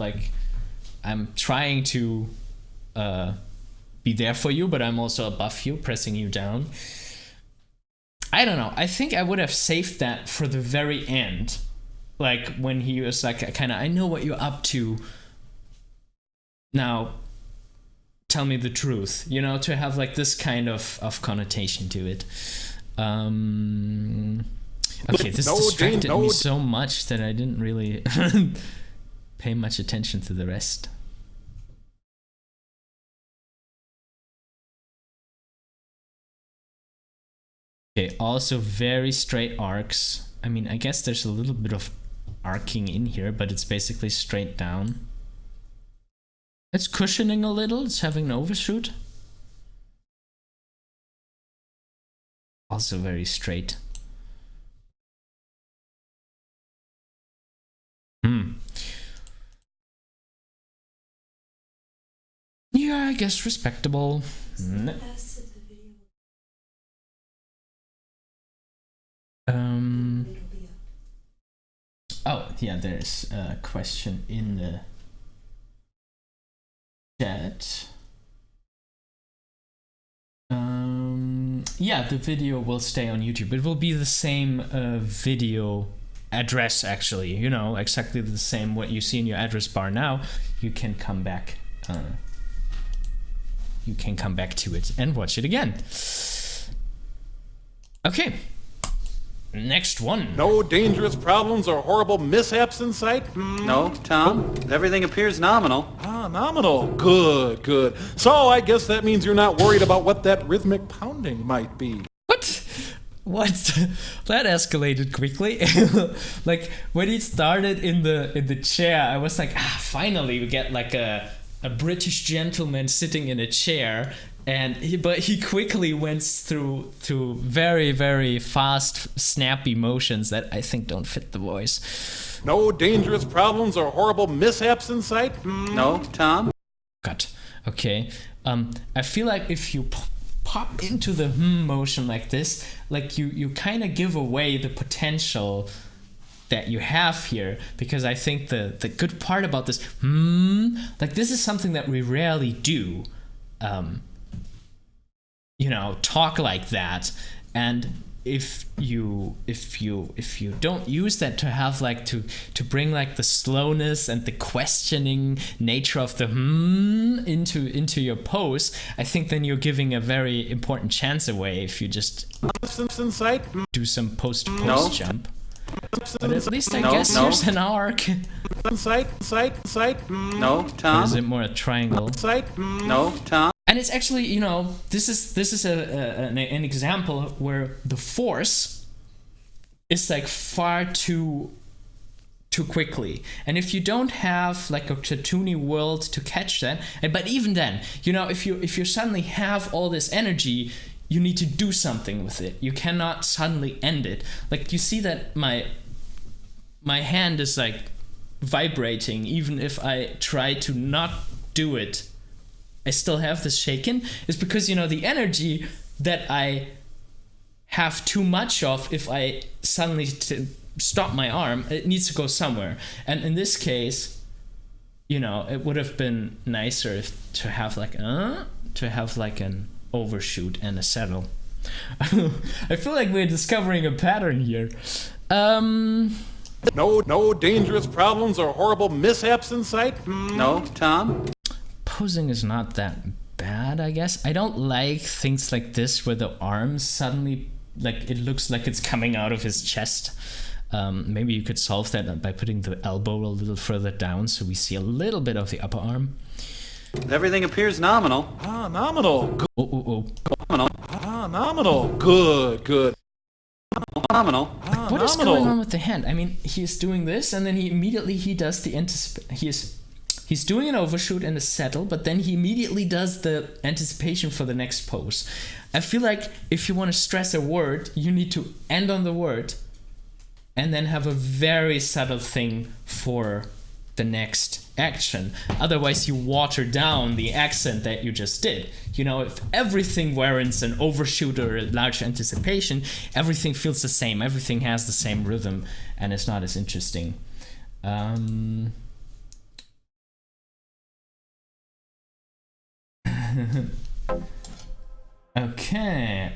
trying to be there for you, but I'm also above you, pressing you down. I don't know. I think I would have saved that for the very end. Like when he was like, kind of, I know what you're up to. Now, tell me the truth, you know, to have like this kind of connotation to it. Okay, this distracted me so much that I didn't really pay much attention to the rest. Okay, also very straight arcs. I mean, I guess there's a little bit of arcing in here, but it's basically straight down. It's cushioning a little, it's having an overshoot. Also very straight. Yeah, I guess respectable. Oh, yeah, there's a question in the chat. Yeah, the video will stay on YouTube. It will be the same video address, actually. You know, exactly the same what you see in your address bar now. You can come back. You can come back to it and watch it again. Okay. Next one. No dangerous problems or horrible mishaps in sight? No, Tom. Everything appears nominal. Ah, nominal. Good, good. So I guess that means you're not worried about what that rhythmic pounding might be. What? That escalated quickly. Like when he started in the chair, I was like, finally we get like a British gentleman sitting in a chair. But he quickly went through very, very fast, snappy motions that I think don't fit the voice. No dangerous problems or horrible mishaps in sight? No, Tom. Cut. Okay. I feel like if you pop into the motion like this, like you kind of give away the potential that you have here, because I think the good part about this, like this is something that we rarely do. You know, talk like that, and if you don't use that to have like to bring like the slowness and the questioning nature of the into your pose, I think then you're giving a very important chance away if you just do some post jump. But at least I guess here's an arc. No, Tom. Or is it more a triangle? No, Tom. And it's actually, you know, this is an example where the force is like far too quickly. And if you don't have like a cartoony world to catch that, but even then, you know, if you suddenly have all this energy, you need to do something with it. You cannot suddenly end it. Like you see that my hand is like vibrating even if I try to not do it. I still have this shaken, is because, you know, the energy that I have too much of, if I suddenly stop my arm, it needs to go somewhere. And in this case, you know, it would have been nicer if to have like an overshoot and a settle. I feel like we're discovering a pattern here. No dangerous problems or horrible mishaps in sight? No, Tom? Posing is not that bad, I guess. I don't like things like this where the arms suddenly, like, it looks like it's coming out of his chest. Maybe you could solve that by putting the elbow a little further down so we see a little bit of the upper arm. Everything appears nominal. Ah, nominal. Good. Oh. Nominal. Ah, nominal. Good. Nominal. What is going on with the hand? I mean, he's doing this, and then he does the he's doing an overshoot and a settle, but then he immediately does the anticipation for the next pose. I feel like if you want to stress a word, you need to end on the word and then have a very subtle thing for the next action. Otherwise, you water down the accent that you just did. You know, if everything warrants an overshoot or a large anticipation, everything feels the same. Everything has the same rhythm, and it's not as interesting. Okay.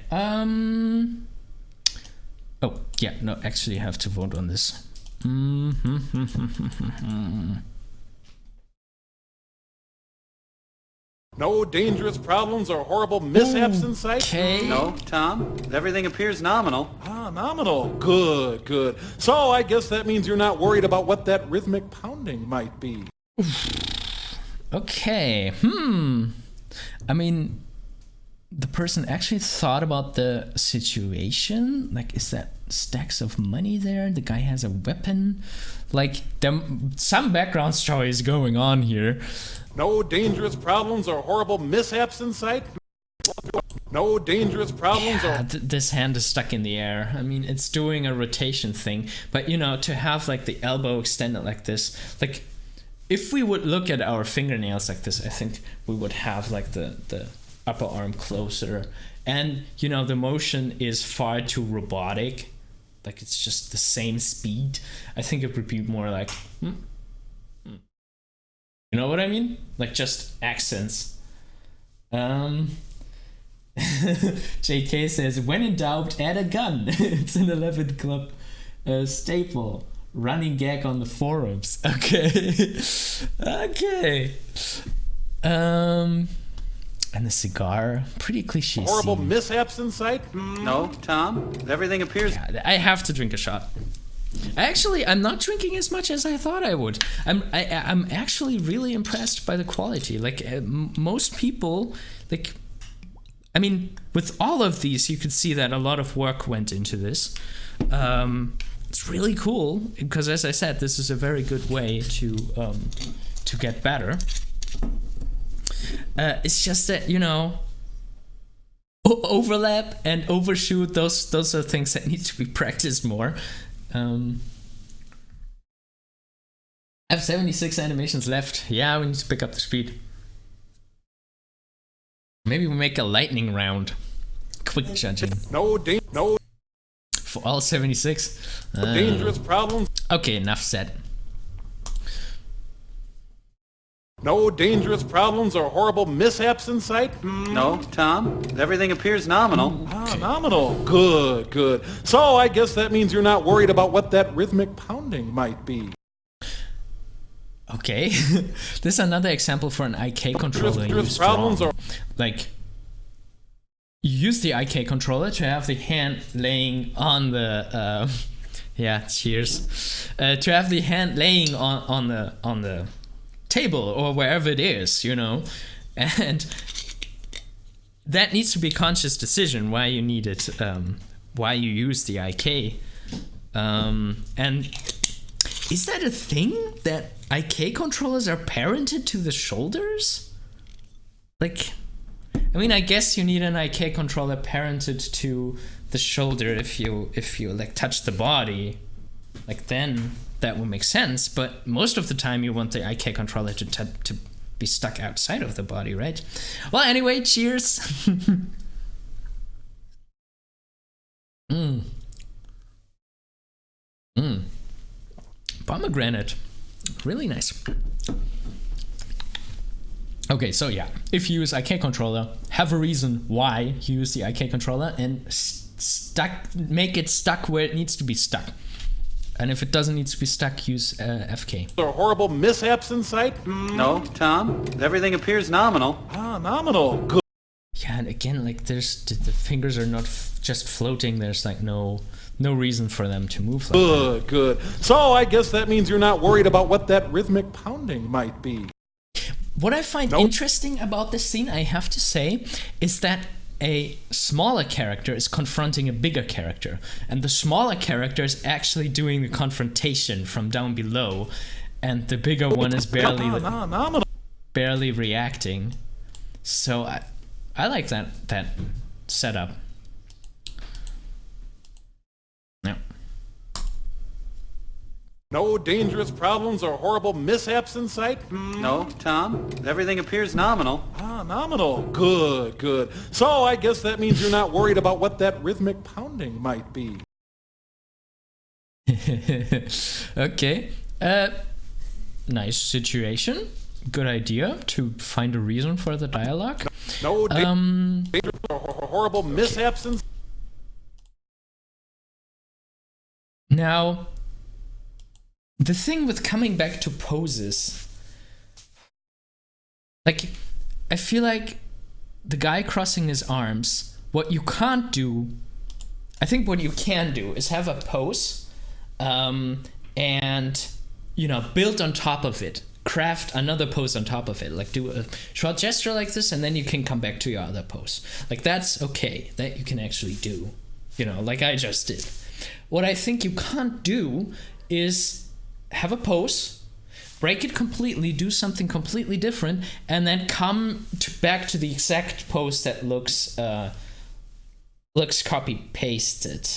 Oh, yeah, no, actually I have to vote on this. No dangerous problems or horrible mishaps in sight? Okay. No, Tom? Everything appears nominal. Ah, nominal. Good. So I guess that means you're not worried about what that rhythmic pounding might be. Okay. I mean, the person actually thought about the situation. Like, is that stacks of money there? The guy has a weapon. Like, some background story is going on here. No dangerous problems or horrible mishaps in sight? No dangerous problems or... This hand is stuck in the air. I mean, it's doing a rotation thing. But, you know, to have, like, the elbow extended like this, like, if we would look at our fingernails like this, I think we would have, like, the upper arm closer. And, you know, the motion is far too robotic. Like, it's just the same speed. I think it would be more like... You know what I mean? Like, just accents. JK says, when in doubt, add a gun. It's an 11th club staple. Running gag on the forums. Okay. Okay. And the cigar, pretty cliche. Horrible scene. mishaps in sight? No, Tom? Everything appears... Yeah, I have to drink a shot. I'm not drinking as much as I thought I would. I'm actually really impressed by the quality. Like, most people, like, I mean, with all of these, you could see that a lot of work went into this. It's really cool because, as I said, this is a very good way to get better. It's just that, you know, overlap and overshoot, those are things that need to be practiced more. I have 76 animations left. Yeah, we need to pick up the speed. Maybe we make a lightning round. Quick judging. No For all 76. dangerous problems. Okay, enough said. No dangerous problems or horrible mishaps in sight? No, Tom? Everything appears nominal. Ah, nominal. Good. So I guess that means you're not worried about what that rhythmic pounding might be. Okay. This is another example for an IK controller used problems wrong. or... Like, you use the IK controller to have the hand laying on the... yeah, cheers. To have the hand laying on the table or wherever it is, you know, and that needs to be a conscious decision why you need it, why you use the IK, and is that a thing that IK controllers are parented to the shoulders? Like, I mean, I guess you need an IK controller parented to the shoulder if you like touch the body, like then that would make sense, but most of the time you want the IK controller to be stuck outside of the body, right? Well, anyway, cheers. Pomegranate, really nice. Okay, so yeah, if you use IK controller, have a reason why you use the IK controller and make it stuck where it needs to be stuck. And if it doesn't need to be stuck, use FK. There are horrible mishaps in sight? No, Tom. Everything appears nominal. Ah, nominal. Good. Yeah, and again, like the fingers are not just floating. There's like no reason for them to move like that. Good. So I guess that means you're not worried about what that rhythmic pounding might be. What I find interesting about this scene, I have to say, is that a smaller character is confronting a bigger character, and the smaller character is actually doing the confrontation from down below, and the bigger one is barely reacting. So I like that setup. Yeah. No dangerous problems or horrible mishaps in sight? No, Tom. Everything appears nominal. Ah, nominal. Good. So I guess that means you're not worried about what that rhythmic pounding might be. Okay. Nice situation. Good idea to find a reason for the dialogue. No dangerous or horrible mishaps in sight? Now, the thing with coming back to poses, like, I feel like the guy crossing his arms, what you can't do, I think what you can do is have a pose, and, you know, build on top of it, craft another pose on top of it, like do a short gesture like this, and then you can come back to your other pose. Like, that's okay, that you can actually do, you know, like I just did. What I think you can't do is have a pose, break it completely, do something completely different, and then come back to the exact pose that looks copy pasted.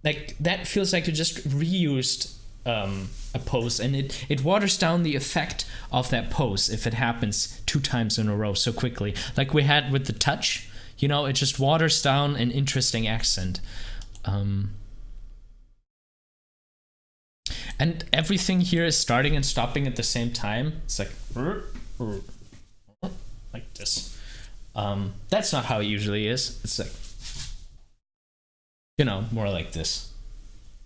Like, that feels like you just reused a pose, and it waters down the effect of that pose if it happens 2 times in a row so quickly, like we had with the touch. You know, it just waters down an interesting accent. And everything here is starting and stopping at the same time. It's like this. That's not how it usually is. It's like, you know, more like this.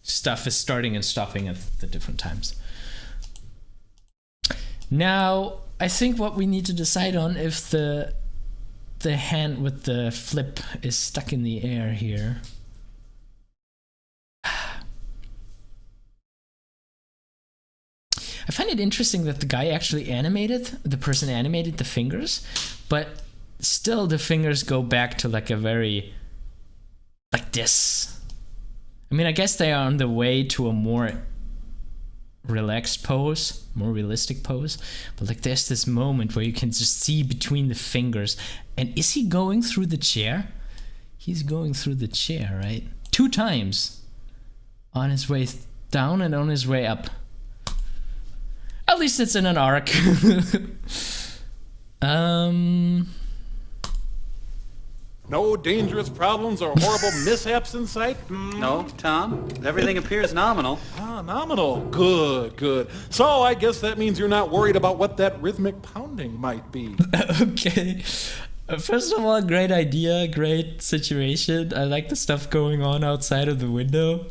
Stuff is starting and stopping at the different times. Now, I think what we need to decide on, if the hand with the flip is stuck in the air here. I find it interesting that the person animated the fingers, but still the fingers go back to like a very, like this. I mean, I guess they are on the way to a more relaxed pose, more realistic pose, but like there's this moment where you can just see between the fingers. And is he going through the chair? He's going through the chair, right? 2 times. On his way down and on his way up. At least it's in an arc. No dangerous problems or horrible mishaps in sight? No, Tom. Everything appears nominal. Ah, nominal. Good. So I guess that means you're not worried about what that rhythmic pounding might be. Okay. First of all, great idea, great situation. I like the stuff going on outside of the window.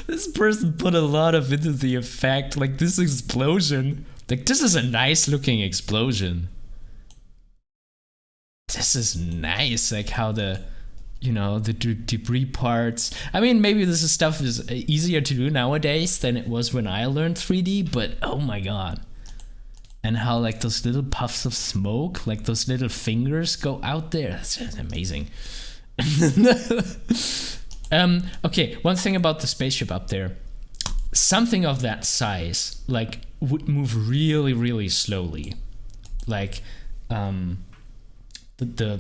This person put a lot of into the effect. Like, this explosion. Like, this is a nice looking explosion. This is nice. Like how the, you know, the debris parts. I mean, maybe this stuff is easier to do nowadays than it was when I learned 3D, but oh my god. And how like those little puffs of smoke, like those little fingers go out there. That's just amazing. Okay, one thing about the spaceship up there. Something of that size, like, would move really, really slowly. Like, the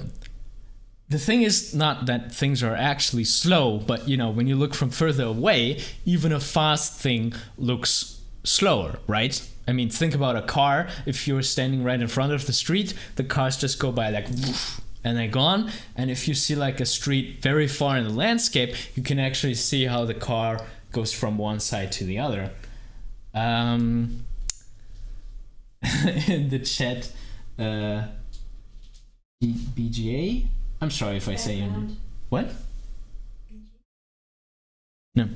the thing is not that things are actually slow, but you know, when you look from further away, even a fast thing looks slower, right? I mean, think about a car. If you're standing right in front of the street, the cars just go by like woof, and they're gone. And if you see like a street very far in the landscape, you can actually see how the car goes from one side to the other. In the chat, BGA? I'm sorry if I say your name. What? No.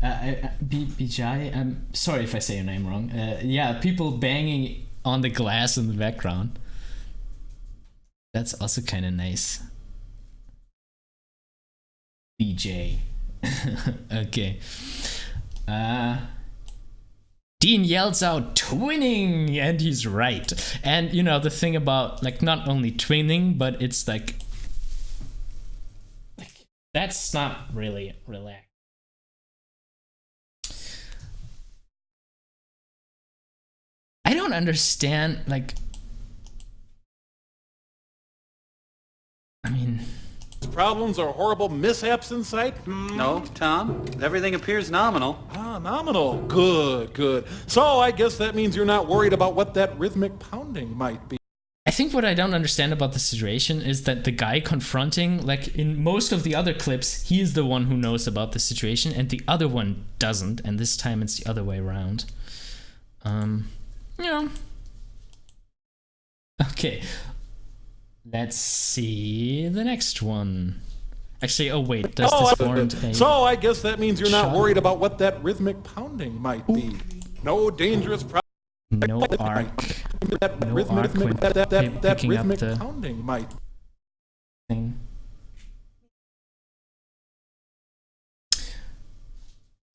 BGI, I'm sorry if I say your name wrong. Yeah, people banging on the glass in the background. That's also kind of nice. DJ. Okay. Dean yells out twinning, and he's right. And you know, the thing about like not only twinning, but it's like that's not really relaxed. I don't understand, like, I mean, Problems or horrible mishaps in sight? No, Tom. Everything appears nominal. Ah, nominal. Good, good. So I guess that means you're not worried about what that rhythmic pounding might be. I think what I don't understand about the situation is that the guy confronting, like in most of the other clips, he is the one who knows about the situation and the other one doesn't, and this time it's the other way around. Yeah. Okay. Let's see the next one. Actually, oh wait, does this warrant a... So I guess that means you're not shot? worried about what that rhythmic pounding might be. No dangerous No arc. that No rhythmic, arc when that picking up rhythmic the pounding might. thing.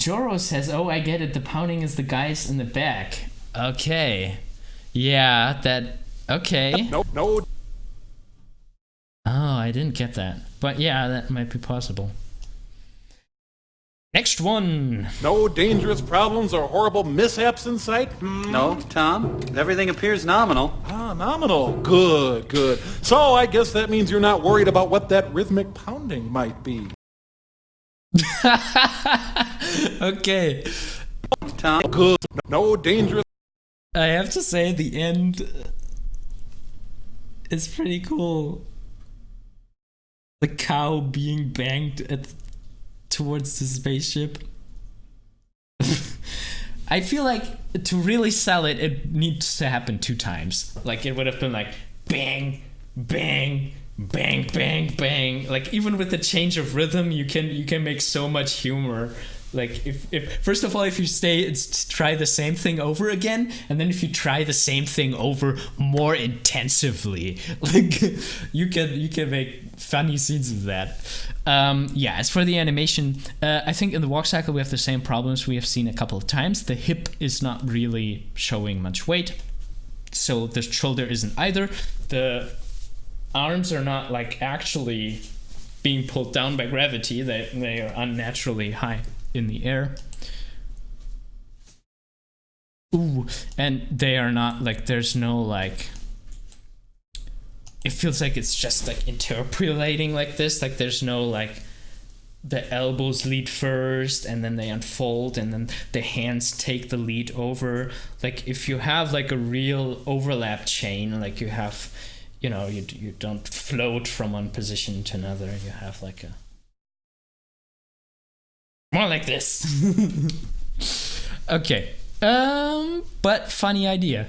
Joro says, oh, I get it. The pounding is the guys in the back. Okay. Yeah, that... Okay. No. Oh, I didn't get that. But yeah, that might be possible. Next one. No dangerous problems or horrible mishaps in sight? No, Tom. Everything appears nominal. Ah, nominal. Good, good. So I guess that means you're not worried about what that rhythmic pounding might be. Okay. Tom. Good. No dangerous... I have to say the end is pretty cool. The cow being banged towards the spaceship. I feel like to really sell it, it needs to happen 2 times. Like it would have been like bang, bang, bang, bang, bang. Like even with the change of rhythm, you can make so much humor. Like if first of all, if you try the same thing over again, and then if you try the same thing over more intensively, like you can make funny scenes of that. Yeah, as for the animation, I think in the walk cycle we have the same problems we have seen a couple of times. The hip is not really showing much weight, so the shoulder isn't either. The arms are not like actually being pulled down by gravity. They are unnaturally high in the air. Ooh, and they are not like, there's no like, it feels like it's just like interpolating like this, like there's no like the elbows lead first and then they unfold and then the hands take the lead over. Like if you have like a real overlap chain, like you have, you know, you don't float from one position to another, you have like a more like this. Okay. But funny idea.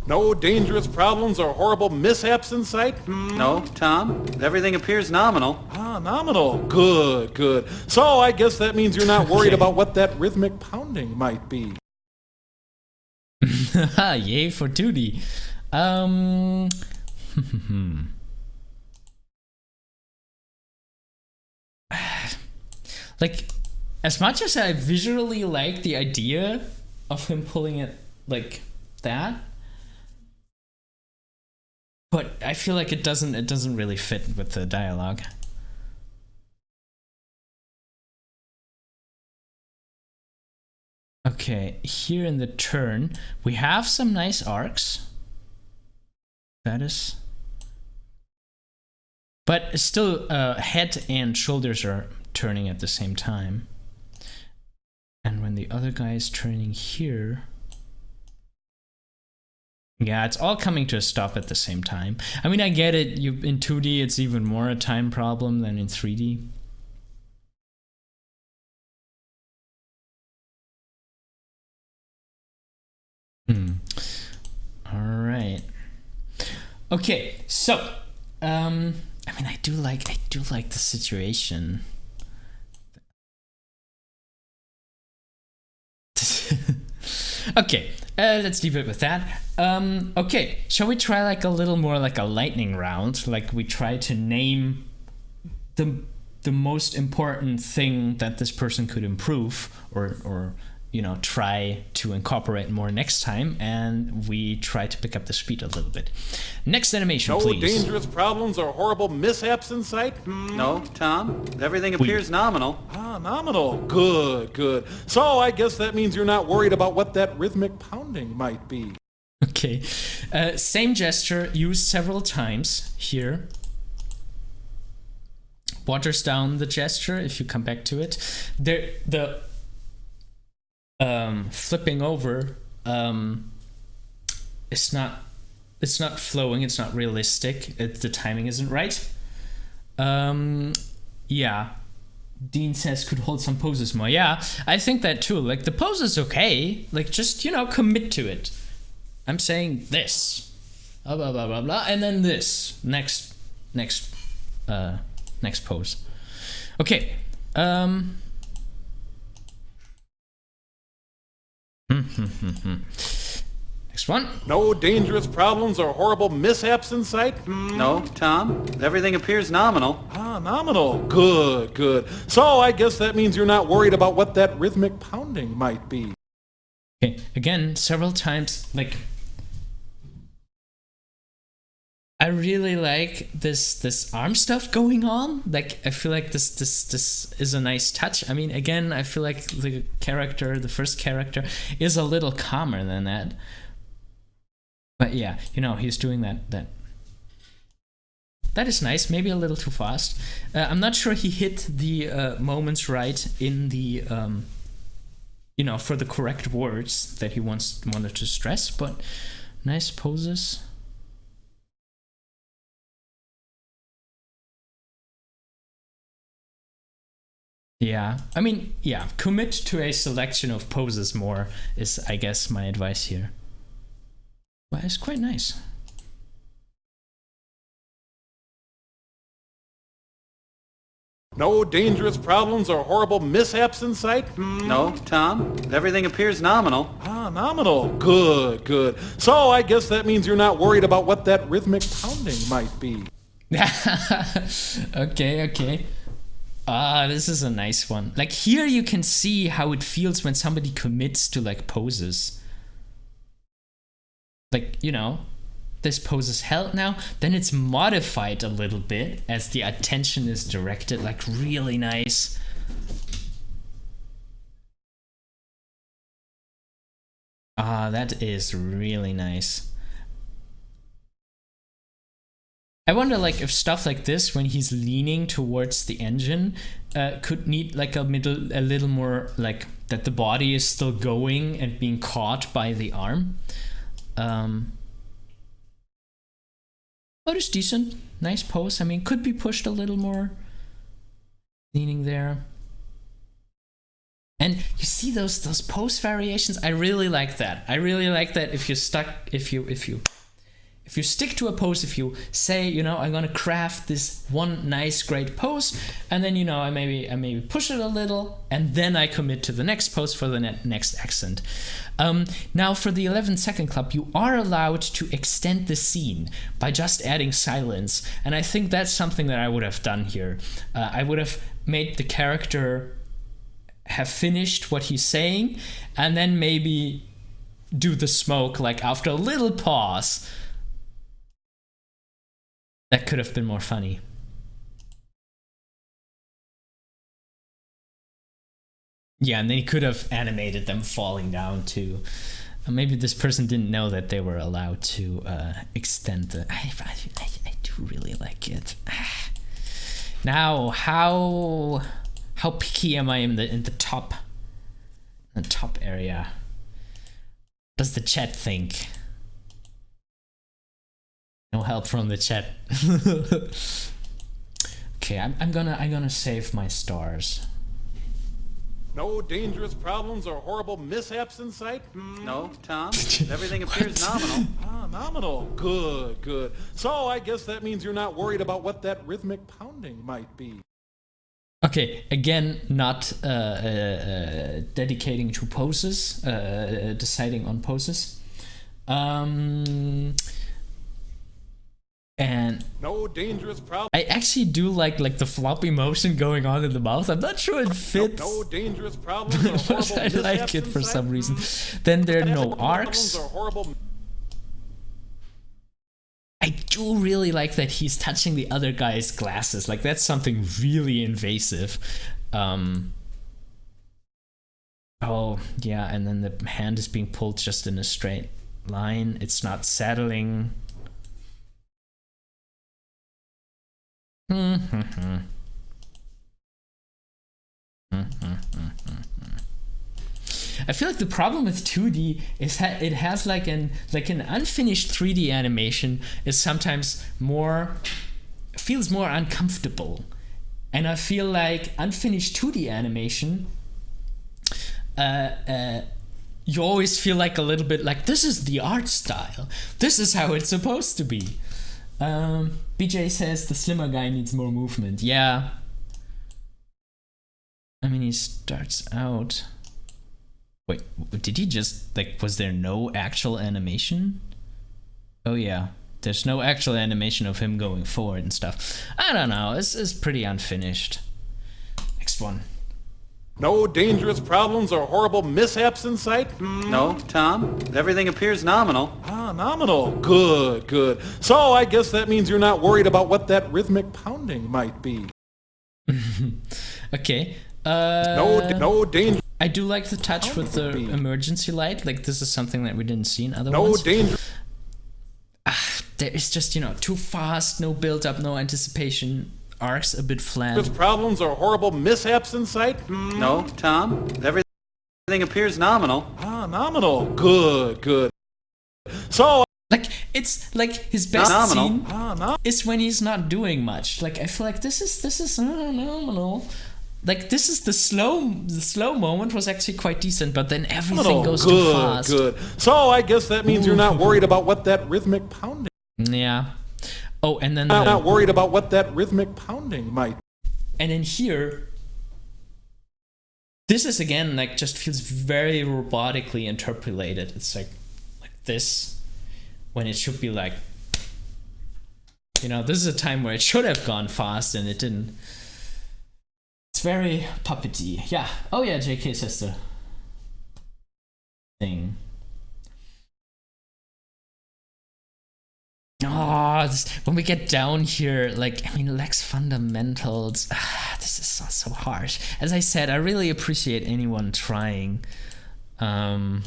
No dangerous problems or horrible mishaps in sight? No, Tom. Everything appears nominal. Ah, nominal. Good, good. So I guess that means you're not worried about what that rhythmic pounding might be. Yay for 2D. Like, as much as I visually like the idea of him pulling it like that, but I feel like it doesn't really fit with the dialogue. Okay, here in the turn, we have some nice arcs. That is... But still, head and shoulders are turning at the same time. And when the other guy is turning here... Yeah, it's all coming to a stop at the same time. I mean, I get it. In 2D, it's even more a time problem than in 3D. All right. Okay, so I mean, I do like the situation. Okay, let's leave it with that. Okay, shall we try like a little more like a lightning round? Like we try to name the most important thing that this person could improve, or you know, try to incorporate more next time, and we try to pick up the speed a little bit. Next animation, No please. dangerous problems or horrible mishaps in sight? No, Tom. Everything appears nominal. Ah, nominal. Good, good. So I guess that means you're not worried about what that rhythmic pounding might be. Okay, same gesture used several times here. Waters down the gesture if you come back to it. The flipping over it's not flowing, it's not realistic, the timing isn't right. Yeah, Dean says could hold some poses more. Yeah, I think that too. Like the pose is okay, like just, you know, commit to it. I'm saying this, blah blah blah blah blah, and then this next pose. Okay. Next one. No dangerous problems or horrible mishaps in sight? No, Tom. Everything appears nominal. Ah, nominal. Good, good. So I guess that means you're not worried about what that rhythmic pounding might be. Okay, again, several times, like, I really like this arm stuff going on. Like, I feel like this is a nice touch. I mean, again, I feel like the first character, is a little calmer than that. But yeah, you know, he's doing that is nice. Maybe a little too fast. I'm not sure he hit the moments right in the you know, for the correct words that he wanted to stress. But nice poses. Yeah, I mean, yeah, commit to a selection of poses more is, I guess, my advice here. But it's quite nice. No dangerous problems or horrible mishaps in sight? No, Tom. Everything appears nominal. Ah, nominal. Good, good. So I guess that means you're not worried about what that rhythmic pounding might be. Okay. Ah, this is a nice one. Like here you can see how it feels when somebody commits to like poses. Like, you know, this pose is held now, then it's modified a little bit as the attention is directed, like really nice. Ah, that is really nice. I wonder, like, if stuff like this, when he's leaning towards the engine, could need like a little more, like, that the body is still going and being caught by the arm. But it's decent, nice pose. I mean, could be pushed a little more. Leaning there. And you see those pose variations? I really like that. I really like that if you stick to a pose, if you say, you know, I'm gonna craft this one nice great pose, and then, you know, I maybe push it a little, and then I commit to the next pose for the next accent. Now for the 11-second club, you are allowed to extend the scene by just adding silence, and I think that's something that I would have done here. I would have made the character have finished what he's saying, and then maybe do the smoke, like, after a little pause. That could have been more funny. Yeah, and they could have animated them falling down too. Maybe this person didn't know that they were allowed to extend the. I do really like it. Now, how picky am I in the top area? Does the chat think? No help from the chat. Okay, I'm gonna save my stars. No dangerous problems or horrible mishaps in sight? No, Tom. Everything appears nominal. Ah, nominal. Good, good. So I guess that means you're not worried about what that rhythmic pounding might be. Okay, again, not dedicating to poses, deciding on poses. And no dangerous problem. I actually do like the floppy motion going on in the mouth. I'm not sure it fits. No dangerous problems or horrible But I like mishaps it for in some sight? reason. Then there are no Problems arcs. or horrible. I do really like that he's touching the other guy's glasses. Like, that's something really invasive. Oh, yeah, and then the hand is being pulled just in a straight line. It's not settling. I feel like the problem with 2D is that it has like an unfinished 3D animation is sometimes feels more uncomfortable, and I feel like unfinished 2D animation you always feel like a little bit like this is the art style, this is how it's supposed to be. BJ says the slimmer guy needs more movement. Yeah, I mean, he starts out. Wait, did he just, like, was there no actual animation? Oh yeah, there's no actual animation of him going forward and stuff. I don't know, it's pretty unfinished. Next one. No dangerous problems or horrible mishaps in sight? No, Tom. Everything appears nominal. Ah, nominal. Good, good. So I guess that means you're not worried about what that rhythmic pounding might be. Okay. No danger. I do like the touch with the emergency light. Like, this is something that we didn't see in other No ones. danger. There is just, too fast, no build up, no anticipation. Arcs a bit flat. There's problems or horrible mishaps in sight? No, Tom. Everything appears nominal. Ah, nominal. Good, good. So Like, it's like his best Nominal. scene is when he's not doing much. Like, I feel like this is nominal. Like, this is the slow moment was actually quite decent, but then everything goes too fast. Good. So I guess that means you're not worried about what that rhythmic pounding. Yeah. Oh, and then Not worried about what that rhythmic pounding might. and then here, this is again like just feels very robotically interpolated. It's like this, when it should be like, this is a time where it should have gone fast and it didn't. It's very puppety. Yeah. Oh yeah, JK says the thing. Oh, when we get down here, Lex fundamentals. This is so harsh. As I said, I really appreciate anyone trying. No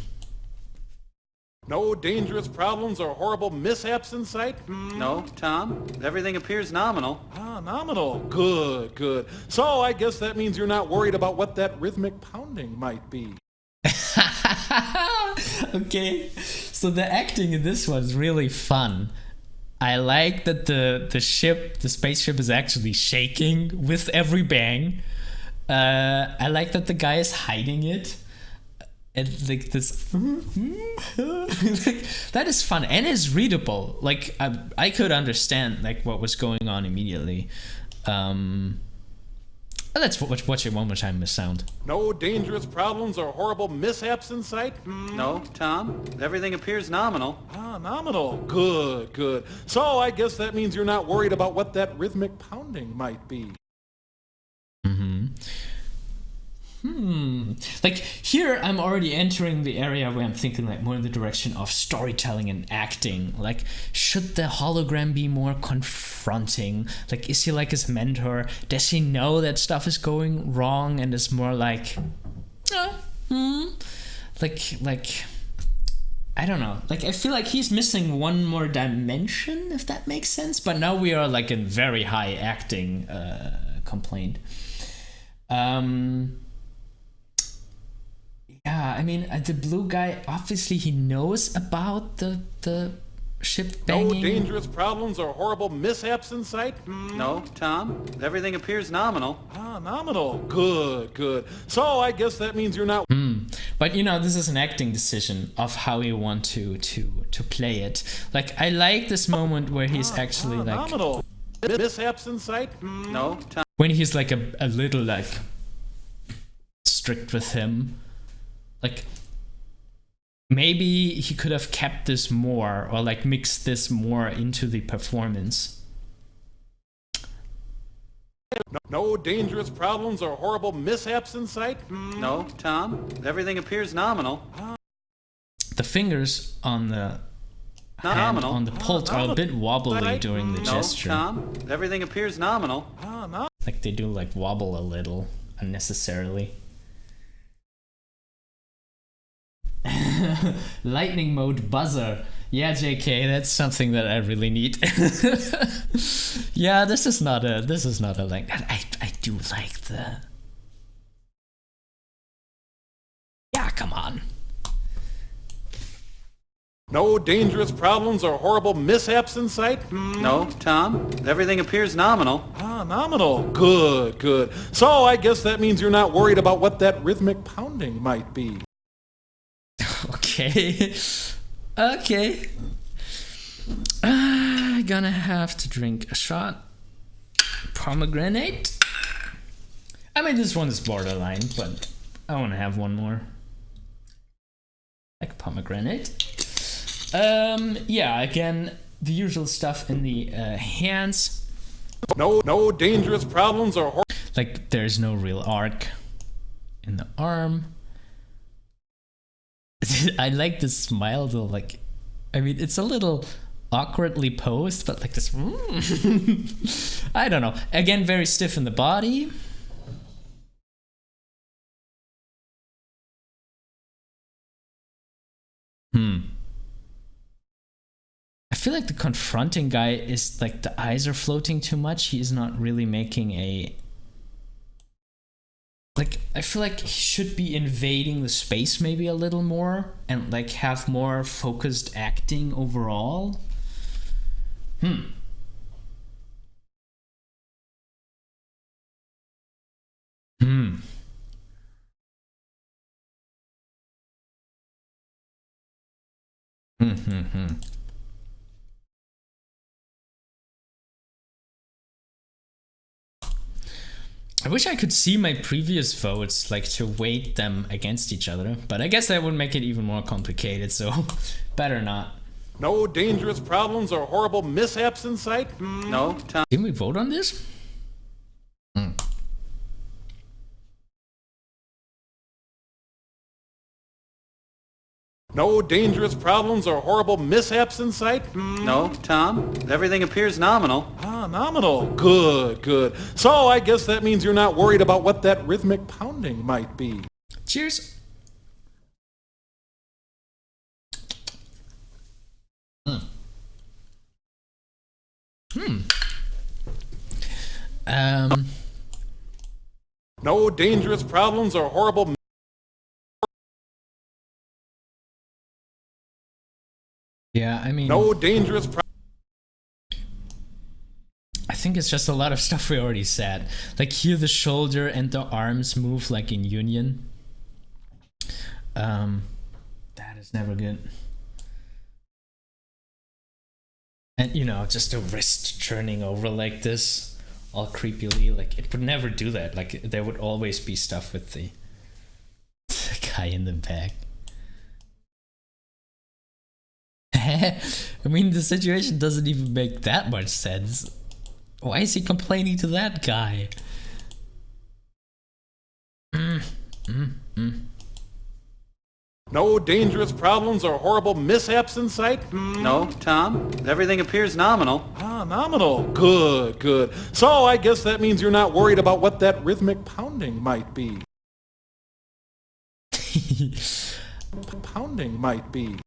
dangerous problems or horrible mishaps in sight? No, Tom. Everything appears nominal. Ah, nominal. Good, good. So I guess that means you're not worried about what that rhythmic pounding might be. Okay, so the acting in this one's really fun. I like that the spaceship is actually shaking with every bang. I like that the guy is hiding it. And like this, that is fun and is readable. Like, I could understand like what was going on immediately. Let's watch it one more time with sound. No dangerous problems or horrible mishaps in sight? No, Tom. Everything appears nominal. Ah, nominal. Good, good. So I guess that means you're not worried about what that rhythmic pounding might be. Like, here I'm already entering the area where I'm thinking like more in the direction of storytelling and acting. Like, should the hologram be more confronting? Like, is he like his mentor? Does he know that stuff is going wrong and is more like, like I don't know. Like I feel like he's missing one more dimension, if that makes sense. But now we are like in very high acting complaint. Yeah, I mean the blue guy obviously he knows about the ship banging. No dangerous problems or horrible mishaps in sight? No, Tom. Everything appears nominal. Ah, nominal. Good, good. So I guess that means you're not... But you know, this is an acting decision of how you want to play it. Like I like this moment where he's actually like nominal. Mishaps in sight? No, Tom. when he's like a little like strict with him. Like maybe he could have kept this more or like mixed this more into the performance. No dangerous problems or horrible mishaps in sight? No, Tom. Everything appears nominal. The fingers on the hand Nominal. on the pult are a bit wobbly during the No, gesture. Tom. Everything appears nominal. Like they do like wobble a little unnecessarily. Lightning mode buzzer. Yeah, JK, that's something that I really need. Yeah, this is not a like I do like the. Yeah, come on. No dangerous problems or horrible mishaps in sight? No, Tom. Everything appears nominal. Ah, nominal. Good, good. So I guess that means you're not worried about what that rhythmic pounding might be. Okay. Okay. I'm gonna have to drink a shot. Pomegranate. I mean, this one is borderline, but I want to have one more. Like pomegranate. Yeah, again, the usual stuff in the hands. No dangerous problems or Like, there's no real arc in the arm. I like this smile though, like, I mean, it's a little awkwardly posed, but like this, I don't know. Again, very stiff in the body. I feel like the confronting guy is like the eyes are floating too much. He is not really making a... Like, I feel like he should be invading the space maybe a little more and like have more focused acting overall. I wish I could see my previous votes, like to weight them against each other, but I guess that would make it even more complicated, so better not. no dangerous problems or horrible mishaps in sight? No, Tom. Didn't we vote on this? No dangerous problems or horrible mishaps in sight? No, Tom. Everything appears nominal. Ah, nominal. Good, good. So I guess that means you're not worried about what that rhythmic pounding might be. Cheers. No dangerous problems or horrible... Yeah, I mean... No dangerous... I think it's just a lot of stuff we already said. Like here the shoulder and the arms move like in union. That is never good. And you know, just the wrist turning over like this, all creepily, like it would never do that. Like there would always be stuff with the guy in the back. I mean, the situation doesn't even make that much sense. Why is he complaining to that guy? No dangerous problems or horrible mishaps in sight? No, Tom. Everything appears nominal. Ah, nominal. Good, good. So I guess that means you're not worried about what that rhythmic pounding might be. Pounding might be.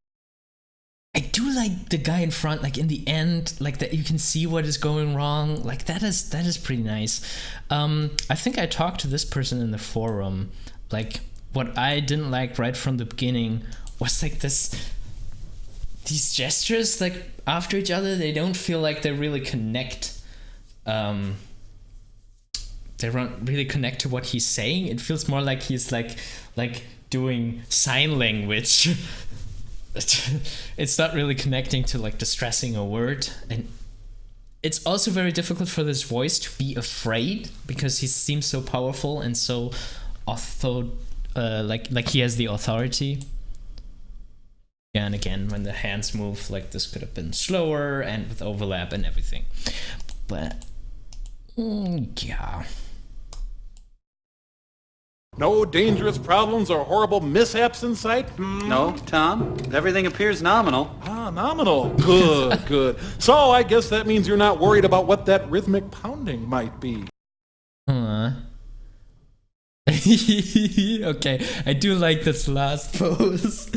I do like the guy in front, like in the end, like that you can see what is going wrong. Like that is pretty nice. I think I talked to this person in the forum. Like what I didn't like right from the beginning was like these gestures like after each other. They don't feel like they really connect. They don't really connect to what he's saying. It feels more like he's like doing sign language. It's not really connecting to like distressing a word, and it's also very difficult for this voice to be afraid because he seems so powerful and so like he has the authority. Yeah, and again, when the hands move, like this could have been slower and with overlap and everything, but yeah. No dangerous problems or horrible mishaps in sight? No, Tom. Everything appears nominal. Ah, nominal. Good, good. So I guess that means you're not worried about what that rhythmic pounding might be. Okay, I do like this last pose.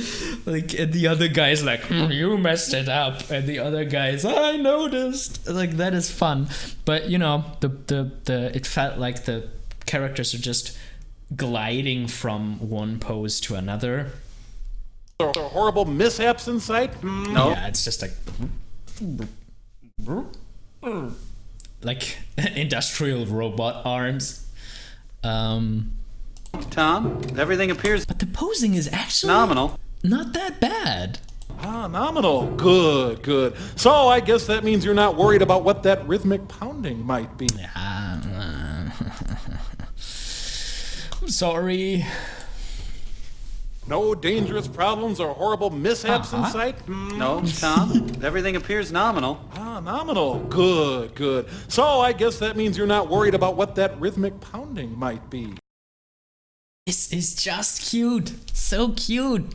Like, and the other guy's like, you messed it up, and the other guy's, I noticed. Like, that is fun. But you know, it felt like the characters are just gliding from one pose to another. Or horrible mishaps in sight? No. Yeah, it's just like industrial robot arms. Tom, everything appears But the posing is actually nominal. not that bad. Ah, nominal. Good, good. So I guess that means you're not worried about what that rhythmic pounding might be. I'm sorry. No dangerous problems or horrible mishaps in sight? No, Tom. Everything appears nominal. Ah, nominal. Good, good. So I guess that means you're not worried about what that rhythmic pounding might be. This is just cute. So cute.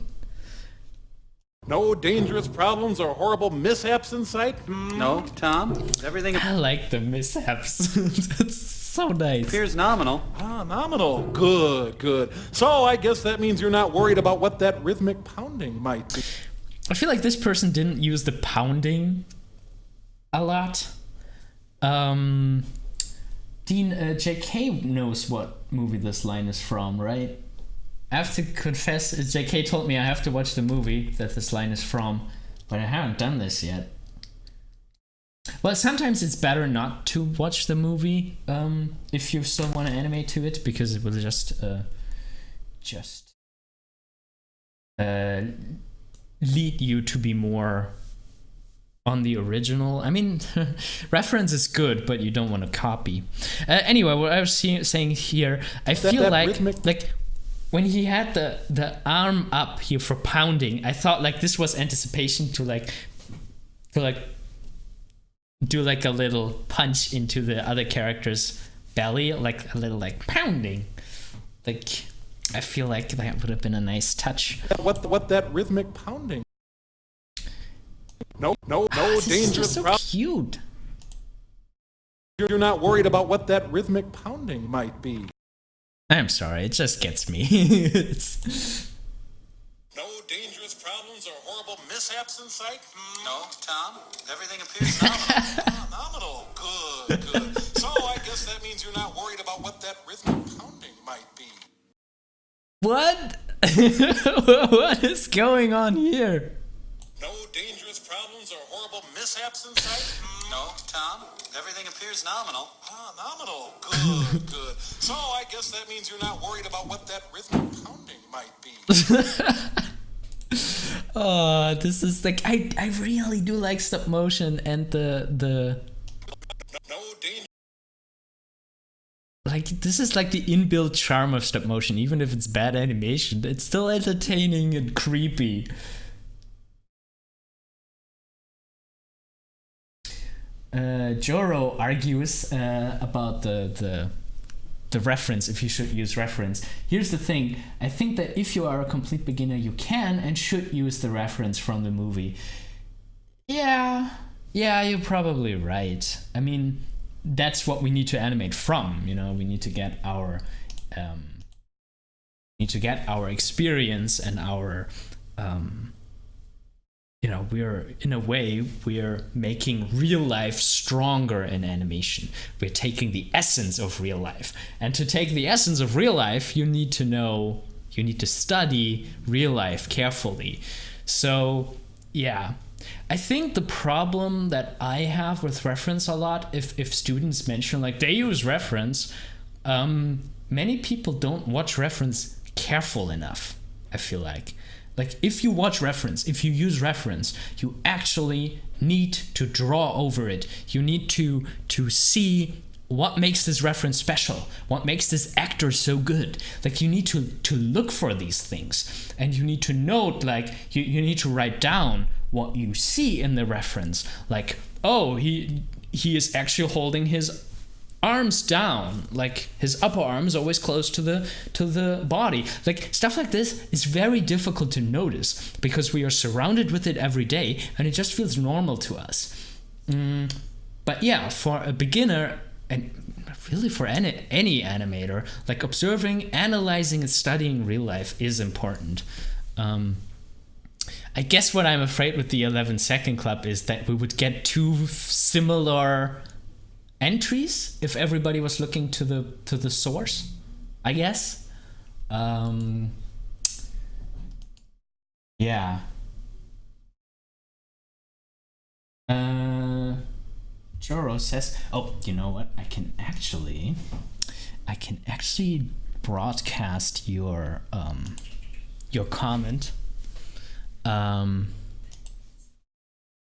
No dangerous problems or horrible mishaps in sight? No, Tom. Everything I like the mishaps. That's so nice. appears nominal. Ah, nominal. Good, good. So I guess that means you're not worried about what that rhythmic pounding might be. I feel like this person didn't use the pounding a lot. Dean, JK knows what movie this line is from, right? I have to confess, JK told me I have to watch the movie that this line is from, but I haven't done this yet. Well, sometimes it's better not to watch the movie if you still want to animate to it, because it will just lead you to be more on the original. I mean, reference is good, but you don't want to copy. Anyway, what I was saying here, I feel like when he had the arm up here for pounding, I thought like this was anticipation to do like a little punch into the other character's belly, like a little like pounding. Like, I feel like that would have been a nice touch. What that rhythmic pounding? No This is dangerous just so problems. cute. You're not worried about what that rhythmic pounding might be. I'm sorry, it just gets me. It's... No dangerous problems or horrible mishaps in sight? No, Tom. Everything appears nominal. Nominal. Good, good. So I guess that means you're not worried about what that rhythmic pounding might be. What? What is going on here? No dangerous problems or horrible mishaps in sight? No, Tom. Everything appears nominal. Nominal. Good, good. So I guess that means you're not worried about what that rhythmic pounding might be. Oh, this is like I really do like stop motion and the No danger. like this is like the inbuilt charm of stop motion. Even if it's bad animation, it's still entertaining and creepy. Joro argues about the reference, if you should use reference. Here's the thing, I think that if you are a complete beginner, you can and should use the reference from the movie. Yeah, you're probably right. I mean, that's what we need to animate from, you know, we need to get our need to get our experience and our we're making real life stronger in animation. We're taking the essence of real life, and to take the essence of real life, you need to study real life carefully. So yeah, I think the problem that I have with reference a lot, if students mention like they use reference, many people don't watch reference careful enough. I feel like if you watch reference, if you use reference, you actually need to draw over it. You need to see what makes this reference special, what makes this actor so good. Like you need to look for these things, and you need to note, like you need to write down what you see in the reference. Like, oh, he is actually holding his arms down, like his upper arm is always close to the body. Like stuff like this is very difficult to notice because we are surrounded with it every day, and it just feels normal to us. But yeah, for a beginner, and really for any animator, like observing, analyzing, and studying real life is important. I guess what I'm afraid with the 11-second club is that we would get two similar entries if everybody was looking to the source, I guess. Yeah. Joro says, oh, you know what? I can actually broadcast your comment.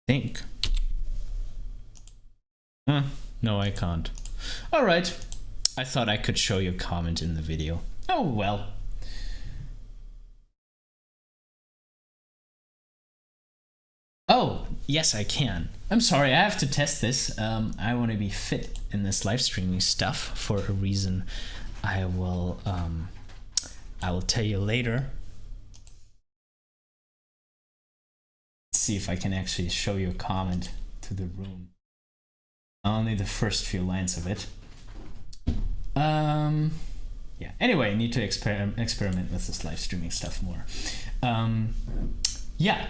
Think. No, I can't. All right. I thought I could show you a comment in the video. Oh, well. Oh, yes, I can. I'm sorry, I have to test this. I want to be fit in this live streaming stuff for a reason I will tell you later. Let's see if I can actually show you a comment to the room. Only the first few lines of it. Yeah. Anyway, I need to experiment with this live streaming stuff more. Yeah.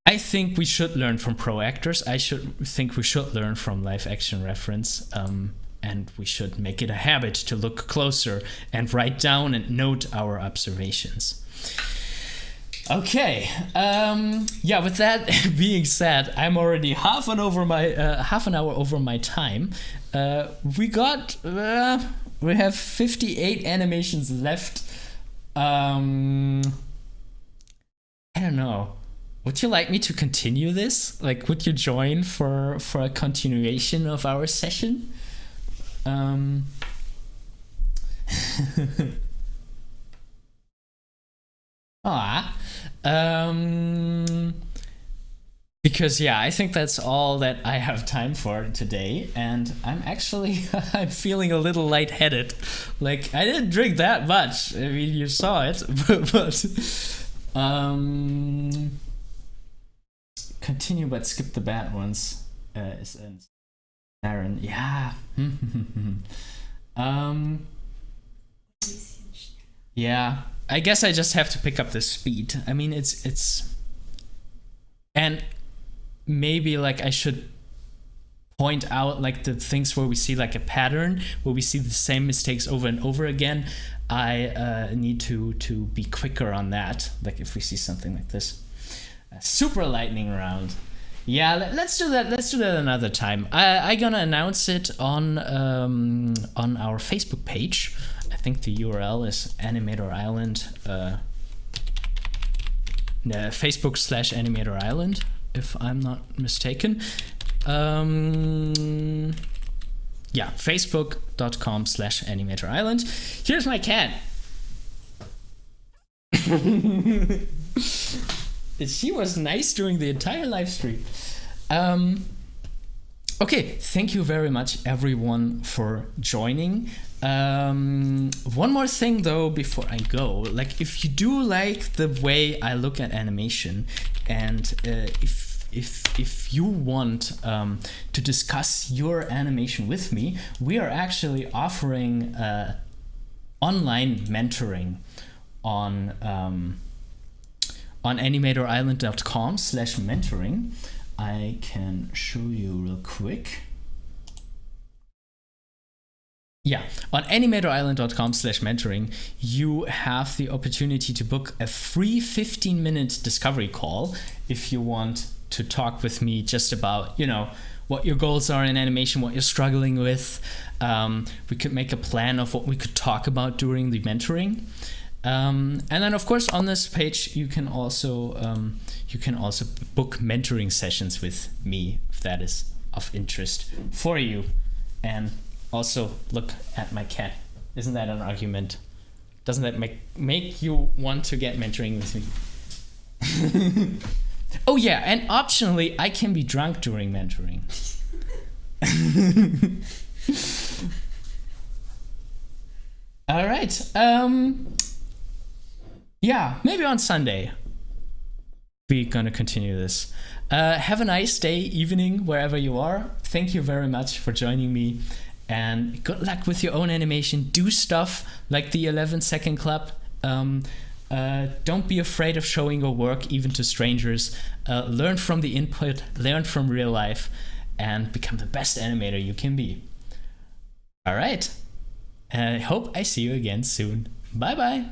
I think we should learn from pro actors. I think we should learn from live action reference. And we should make it a habit to look closer and write down and note our observations. Okay, yeah, with that being said, I'm already half an hour over my time. We have 58 animations left. I don't know. Would you like me to continue this? Like, would you join for a continuation of our session? Because yeah, I think that's all that I have time for today, and I'm feeling a little lightheaded. Like, I didn't drink that much. I mean, you saw it, but continue but skip the bad ones. Aaron, yeah. Yeah. I guess I just have to pick up the speed. I mean, it's and maybe like I should point out like the things where we see like a pattern, where we see the same mistakes over and over again. I need to be quicker on that. Like if we see something like this, a super lightning round. Yeah, let's do that. Let's do that another time. I'm gonna announce it on our Facebook page. I think the URL is Animator Island, Facebook/Animator Island, if I'm not mistaken. Yeah, facebook.com/Animator Island. Here's my cat. She was nice during the entire live stream. Okay, thank you very much everyone for joining. One more thing though before I go, like if you do like the way I look at animation, and if you want to discuss your animation with me, we are actually offering online mentoring on animatorisland.com/mentoring. I can show you real quick. Yeah, on animatorisland.com/mentoring, you have the opportunity to book a free 15-minute discovery call if you want to talk with me just about, you know, what your goals are in animation, what you're struggling with. We could make a plan of what we could talk about during the mentoring. And then, of course, on this page, you can also book mentoring sessions with me if that is of interest for you. And also look at my cat. Isn't that an argument? Doesn't that make you want to get mentoring with me? Oh yeah, and optionally, I can be drunk during mentoring. All right. Yeah, maybe on Sunday we're gonna continue this. Have a nice day, evening, wherever you are. Thank you very much for joining me, and good luck with your own animation. Do stuff like the 11-second club. Don't be afraid of showing your work even to strangers. Learn from the input, learn from real life, and become the best animator you can be. All right. I hope I see you again soon. Bye bye.